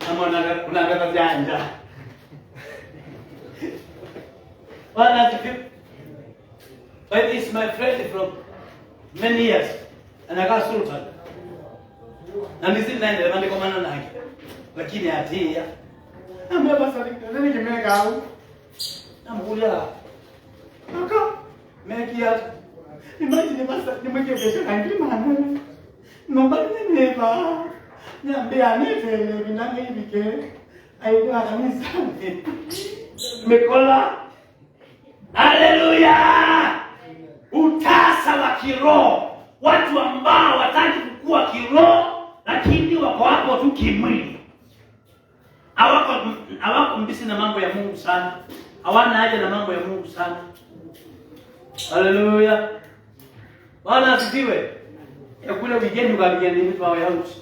Amona kuna janja. Bwana asifiwe. But is my friend from many years. And I got sultan. Na nisi naende mande kwa maana nake. Lakini atia. Ameba salika nani kimeka au? Namkulia. Aka mekia. Imagine basa nimweke biashara ngine maana. Nomba nini ba? Niambia nete binange hivike. Aiwa kanisa. Mekola. Haleluya! Utasa wa kiroho. Watu ambao wataki kukua kiroho lakini wako hapo tu kimwili. Hawako mbisi na mambo ya Mungu sana. Hawana haja na mambo ya Mungu sana. Haleluya! Bwana asifiwe. Ya kule weekend ukapigana nini kwa house.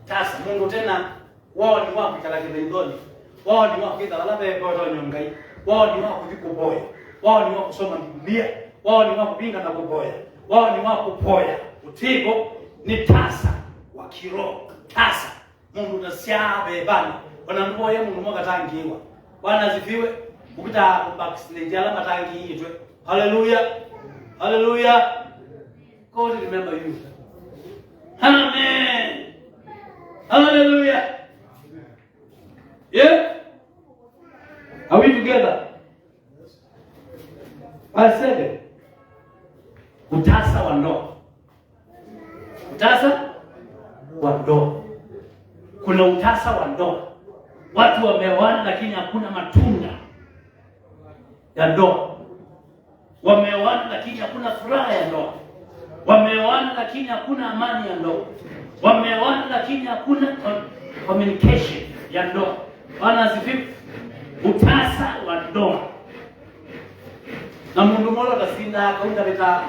Sasa Mungu tena wao ni wako kala kibendoni. Wao ni wako kita wala bebe kwa nyongai. Wao ni wako kuboya. Wao ni wako kusoma Biblia. Wao ni wako pinga na kuboya. Wao ni wako poya. Utigo ni tasa wa kiroho. Tasa. Mungu nasiabe bana. Wanamboa yeye Mungu mwaka tangiwa. Bwana asifiwe. Ukita backslide alama tangi hii tu. Hallelujah. Hallelujah. God remember you. Amen. Hallelujah. Yeah? Are we together? Verse 7. Utasa wa ndoa. Utasa wa ndoa. Kuna utasa wa ndoa. Watu wameoana lakini hakuna matunda ya ndoa. Wameoana lakini hakuna furaha ya ndoa. Wameoana lakini hakuna amani ya ndoa. Wameoana lakini hakuna communication ya ndoa. Bwana asifiwe. Utasa wa ndoa. Na mundu mmoja atasinda akaunda beta.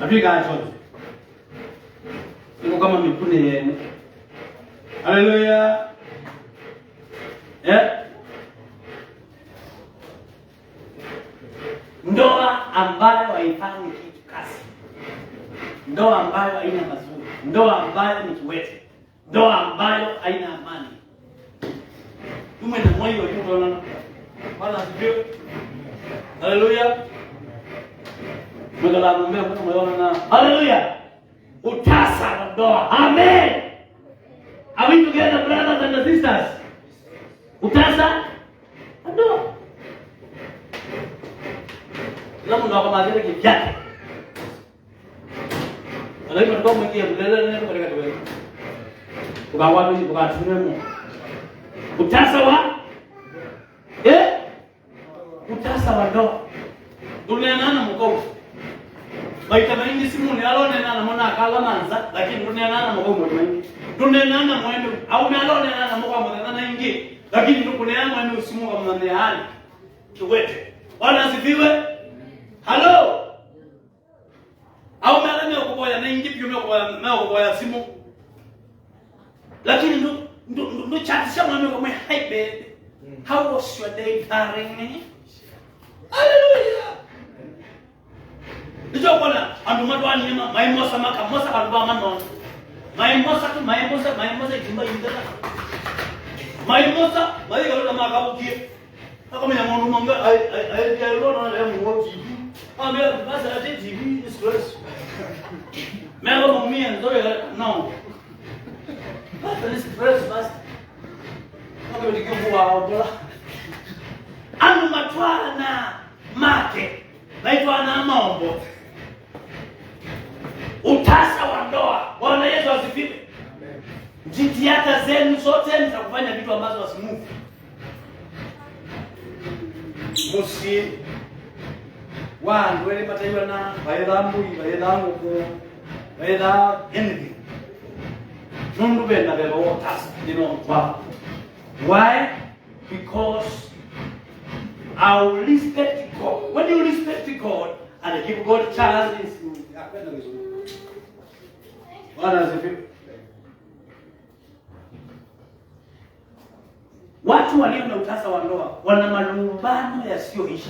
Afrika achoje. Niko kama mikune yenu. Haleluya. Ndoa ambayo haifanyi kitu kasi. Ndoa ambayo haina mazuri. Ndoa ambayo ni kiwete. Ndoa ambayo haina amani. Tume na moyo wa unaona. Bwana asifiwe. Haleluya. Mungu anamuombea kwa moyo na haleluya. Utasa wa ndoa. Amen. Are we together, brothers and sisters? Utasa wa ndoa. Kila mtu ako mazuri kivyake. Alafu ndio mwingie bulele neno katika wewe. Ukawa mimi ukatumemo. Utasa wa utasa wa ndoa. Dunia mkogo. Maita mengi simu ni alone na mona akala manza lakini dunia mkogo mwingi. Dunia mwendo au alone na mkogo mwana na ingi lakini dunia mwendo simu kama mwana hali. Kiwete. Bwana asifiwe. Hello. Au mwana mimi kuboya na ingi pia mimi kuboya simu. Lakini ndo chatisha mwame kwa mwe hi babe. How was your day, darling? Hallelujah. Ndio bwana andumadu anyema maimosa maka mosa kaluba manon. Maimosa ikimba yindala. Maimosa mali kalula makabukie. Akamenya mundu manga ai lona na mu TV. Ambia basa ate TV is close. Mega mumia ndio no. Basa is close basa. Kama ndikibuwa bora. Anu matwala na make. Naitwa na maombo. Utasa wa ndoa. Bwana Yesu asifiwe. Amen. Jitihada zenu zote ni za kufanya vitu ambazo wasimufu. Musi wangu wale mataiwa na bayerambu ko bayera anything. Nundu benda beba utasa ndino kwa. Why? Because I will respect God. When you respect God and give God chances, watu walio na utasa wa ndoa wana malumbano yasiyoisha.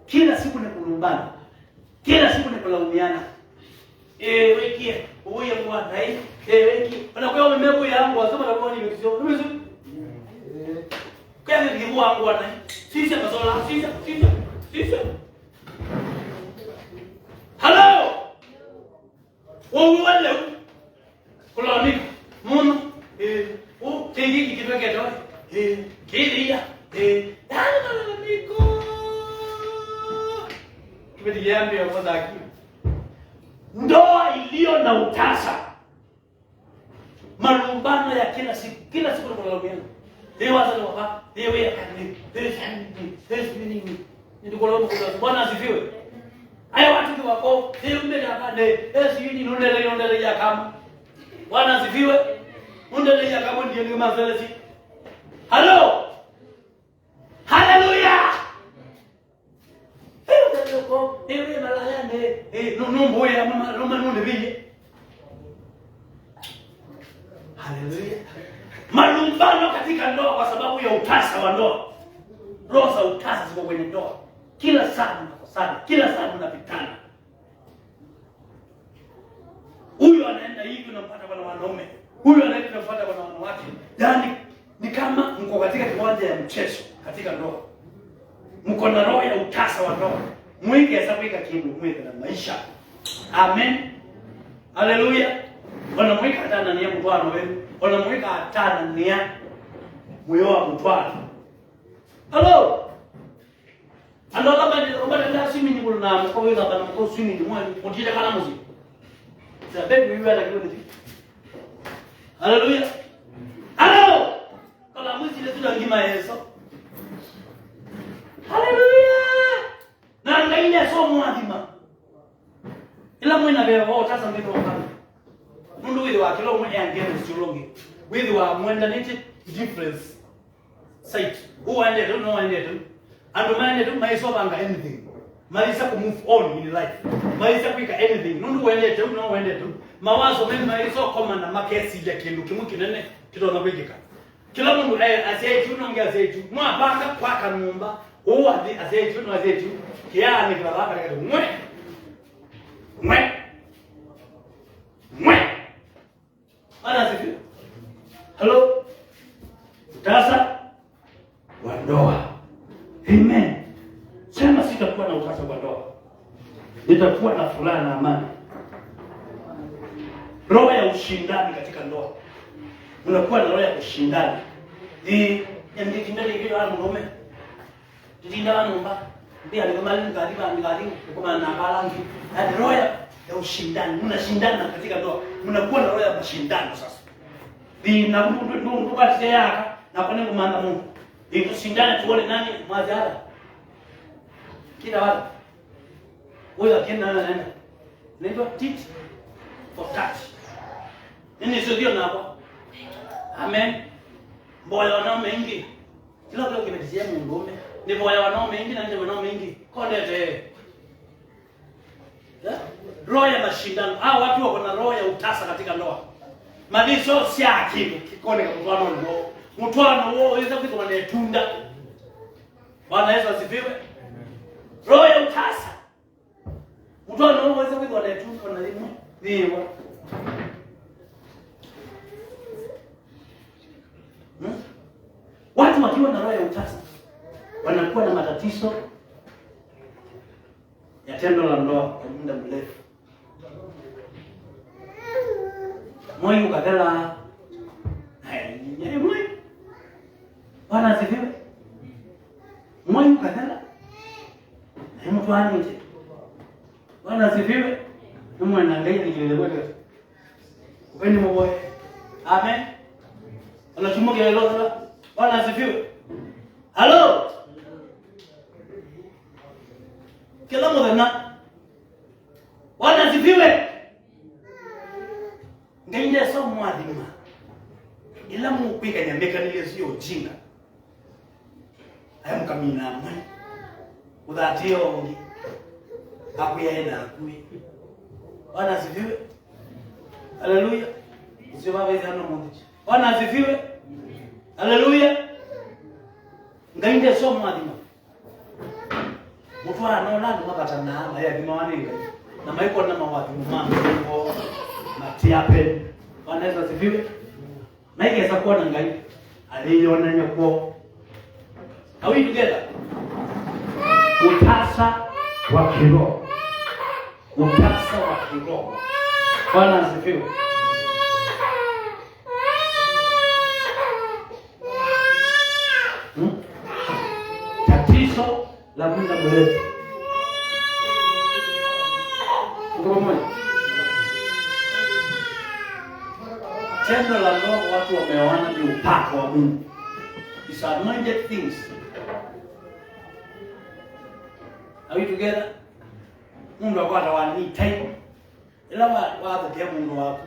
Kila siku ni kulumbana. Kila siku ni kulaumiana. Wekie, uwe mwana hii. Wekie, wanakuwa wamemego yangu wasema na kwa nini ukisema. Kwa nini ngibu wangu wana hii? Sisi mazola, sisi. Hello. Wewe wale kulalamika. Muno tengi kitweke toa. Kilia. Lalamiko. Kimediambia kwa zaki. Ndoa iliyo na utasa. Malumbano ya kila siku ni kulaumiana. Dewa za ndoa, dewa ya kanisa, there's meaning. Ndio kwa Bwana asifiwe. Haya watu wako, ndio mbele yini nondele ya kama. Bwana asifiwe. Nondele ya kama ndio ni mazelezi. Hello. Hallelujah. Ndio kwa ndio malaya numbo ya mama nonde bije. Hallelujah. Malumbano katika ndoa kwa sababu ya utasa wa ndoa. Roho za utasa ziko kwenye ndoa. Kila saa mnakosana, kila saa mnapitana. Huyu anaenda hivi unampata kwa wanaume. Huyu anaenda unampata kwa wanawake. Yaani ni kama mko katika kiwanja ya mchezo katika ndoa. Mko na roho ya utasa wa ndoa. Mwige hesabu kitu mwige na maisha. Amen. Hallelujah. Wanamweka hata ndani ya mtwano wewe. Wanamweka hata ndani ya moyo wa mtwano. Hello. Ando kama ndio simi ni kuna mkoa hapa na mkoa simi ni mwana kujita kana muziki. Sababu wewe ana kitu hicho. Hallelujah. Hello. Kala muziki ile tunangima Yesu. Hallelujah. Na ngaine somo adima. Ila mwana beba utasa mbele wa Bwana. Mundu withi wa kilo mwe angene situlonge. Withi wa mwenda niti difference site. Who ended don't know ended. And man don't maiso banga anything. Maisa ku move on in life. Maisa kwika anything. Mundu ended don't know ended. Mawazo mimi maiso koma na makesi ya kindu kimu kinene kitona bwegeka. Kila mundu asetu nongea asetu. Mwa banga kwa kanumba. O asetu no asetu. Kia ni kwa baba kato. Mwe. Ana sifi. Hello. Utasa wa ndoa. Amen. Sema sitakuwa na utasa wa ndoa. Nitakuwa na furaha na amani. Roho ya ushindani katika ndoa. Unakuwa na roho ya ushindani. Ndikindani hiyo hapo ngome. Ndinda nomba. Ndia alikamali ngadi kwa na balangi. Hadi roho ya ushindani. Mnashindana katika ndoa. Mnakuwa na roho ya mashindano sasa. Na mundu kati yaka na kwa nini kumanda Mungu. Tushindane tuone nani mazara. Kila watu. Wewe akienda anaenda. Ndio tit for tat. Nini sio na hapo? Amen. Mboya wanao mengi. Kila kitu kimetizia Mungu. Ni mboya wanao mengi na ndio wanao mengi. Kondete. Roho ya mashindano. Hao watu wako na roho ya utasa katika ndoa. Madiso si akili kikone kwa mtwano ndio. Mtwano wao waweza kuitwa na tunda. Bwana Yesu asifiwe. Roho ya utasa. Mtu anaweza kuwa na tuko na elimu. Ndio. Watu wakiwa na roho ya utasa wanakuwa na matatizo ya tendo la ndoa kwa muda mrefu. Moyo ukagala. Hai, moyo. Bwana asifiwe. Moyo ukagala. Na mtu anje. Bwana asifiwe. Mungu anaangalia kile kile. Upende mboye. Amen. Anachuma kile lolote. Bwana asifiwe. Hello. Kila mmoja. Bwana asifiwe. Ngende so mwadhima. Ila mupika nyambeka nile sio ujinga. Aya mkamina mwe. Udhatio ongi. Akuyaenda akui. Bwana asifiwe. Haleluya. Sio baba hizo na Mungu. Bwana asifiwe. Haleluya. Ngende so mwadhima. Mtu anaona ndo makata na ama ya bimawaninga. Na maiko na mawatu mambo matiape. Bwana Yesu asifiwe. Na hiki sasa kuwa na ngai aliona nyoko. Are we together? Utasa wa kiroho. Utasa wa kiroho. Bwana asifiwe. Tatizo la muda mrefu. Tendo la ndoa watu wameoana ni upako wa Mungu. It's anointed things. Are we together? Mungu akwata wani time. Ila wa pia Mungu wako.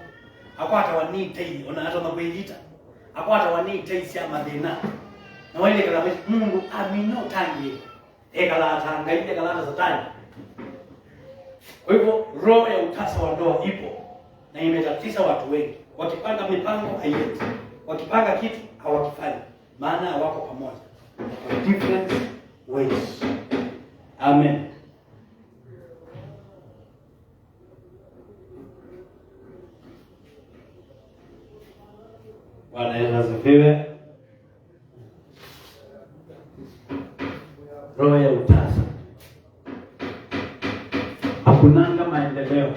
Akwata wani time ona hata makwelita. Akwata wani time sia madena. Na wale kala Mungu amino tangi. Ekala tanga ile kala satani. Kwa hivyo roho ya utasa wa ndoa ipo na imetatiza watu wengi. Wakipanga mipango haiendi. Wakipanga kitu hawakifanyi. Maana wako pamoja. For different ways. Amen. Bwana Yesu asifiwe. Roho ya utasa. Hakunanga maendeleo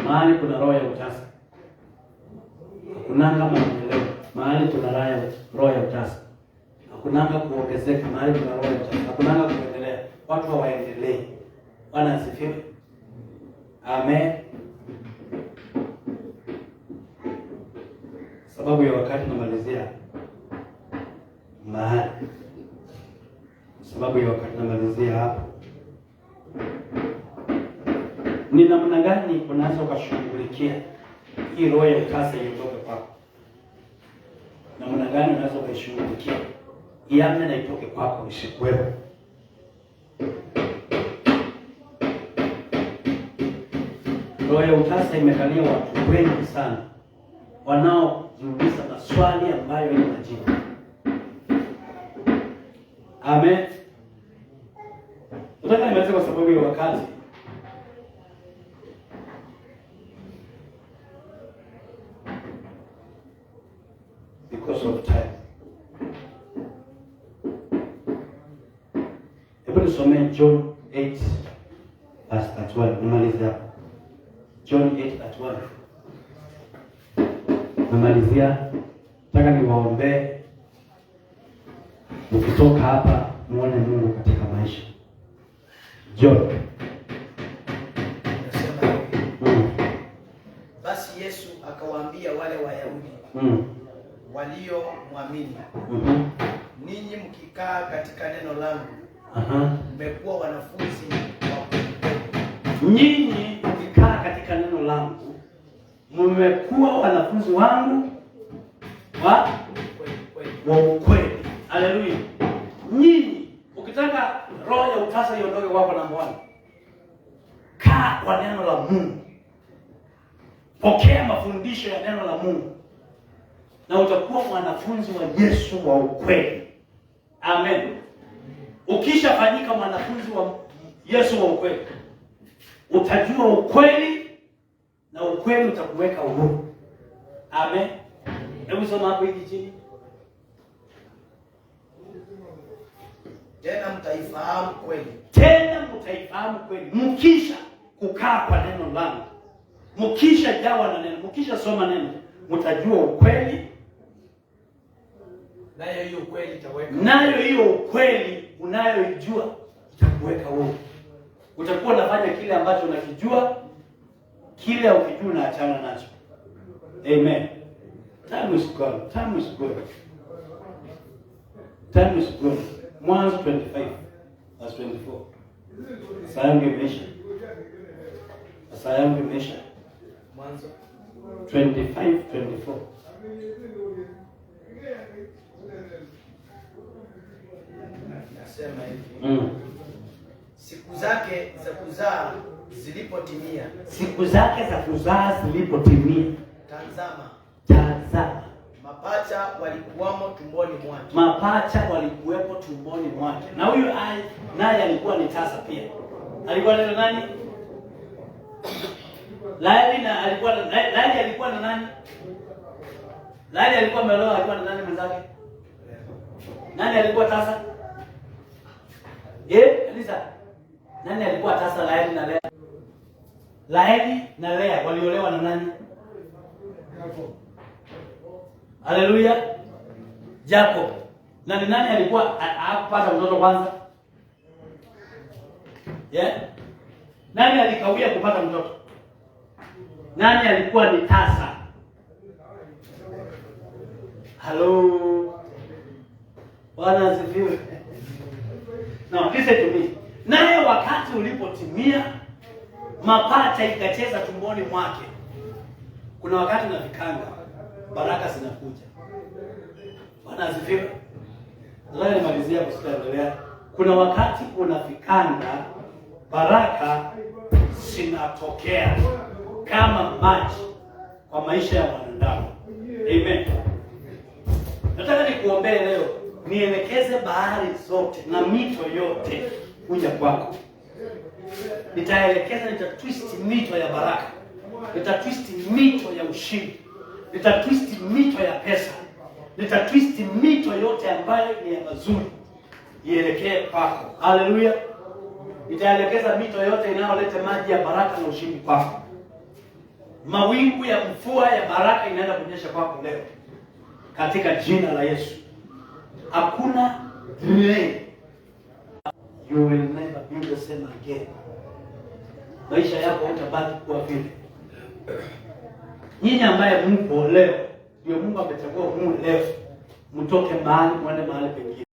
mahali kuna roho ya utasa. Hakunanga maendeleo mahali kuna roho ya utasa. Hakunanga kuongezeka mahali kuna roho ya utasa. Hakunanga kuendelea. Watu hawaendelee. Bwana asifiwe. Amen. Sababu ya wakati namalizia mahali. Sababu ya wakati namalizia hapo. Ni namna gani unaweza ukashughulikia hii roho ya utasa iondoke kwako? Namna gani unaweza ukashughulikia iame na itoke kwako isikuwepo? Roho ya utasa imekalia watu wengi sana wanaojiuliza maswali ambayo ina majibu. Amen. Nataka nimalize kwa sababu ya wakati. Because of time. Hebu tusome John 8 verse 12. Nimalizia hapo. John 8:12. Nimalizia. Nataka niwaombee. Mkitoka hapa muone Mungu katika maisha. John. Basi Yesu akawaambia wale Wayahudi waliomwamini, ninyi mkikaa katika neno langu, mmekuwa wanafunzi wa kweli. Nyinyi mkikaa katika neno langu, mmekuwa wanafunzi wangu wa ukweli. Haleluya. Nyinyi ukitaka roho ya utasa iondoke kwako, namba 1, kaa kwa neno la Mungu. Pokea mafundisho ya neno la Mungu na utakuwa mwanafunzi wa Yesu wa ukweli. Amen. ukishafanyika mwanafunzi wa Yesu wa ukweli, utajua ukweli na ukweli utakuweka uhuru. Amen. Hebu soma hapo hiki chini. Tena mtaifahamu kweli. Tena mtaifahamu kweli. Mkisha kukaa kwa neno langu, mkisha jawa na neno, mkisha soma neno, mtajua ukweli. Nayo hiyo ukweli itaweka. Nayo hiyo ukweli unayoijua itakuweka huru. Utakuwa unafanya kile ambacho unakijua, kile ukijua unaachana nacho. Amen. Time is gone. Time is gone. Time is gone. Mwanzo 25 verse 24. Saa yangu imeisha. Saa yangu imeisha. Mwanzo 25:24. Nasema hivi. Siku zake za kuzaa zilipotimia. Siku zake za kuzaa zilipotimia. Tazama. Mapacha walikuwamo tumboni mwake. Mapacha walikuwepo tumboni mwake. Na huyu naye alikuwa ni tasa pia. Alikuwa na nani? Laeli alikuwa na nani? Laeli alikuwa ameolewa, alikuwa na nani mwenzake? Nani alikuwa tasa? Elisa. Nani alikuwa tasa? Laeli na Lea. Laeli na Lea waliolewa na nani? Haleluya. Jacob. Na ni nani alikuwa hakupata mtoto kwanza? Nani alikawia kupata mtoto? Nani alikuwa ni tasa? Hello. Bwana asifiwe. Now listen to me. Naye wakati ulipotimia, mapacha ikacheza tumboni mwake. Kuna wakati na vikanga, baraka zinakuja. Bwana asifiwe. Leo nimalizia kuendelea. Kuna wakati kuna vikanga, baraka zinatokea kama maji kwa maisha ya mwanadamu. Amen. Nataka nikuombee leo, nielekeze bahari zote na mito yote kuja kwako. Nitaelekeza, nitatwist mito ya baraka. Nitatwist mito ya ushindi. Nitatwist mito ya pesa. Nitatwist mito yote ambayo ni ya mazuri ielekee kwako. Haleluya. Nitaelekeza mito yote inayoleta maji ya baraka na ushindi kwako. Mawingu ya mvua ya baraka inaenda kunyesha kwako leo, katika jina la Yesu. Hakuna delay. You will never be the same again. Maisha yako utabaki kuwa vile. Nyinyi ambaye mko leo, ndio Mungu amechagua humu leo, mtoke mahali mwende mahali pengine.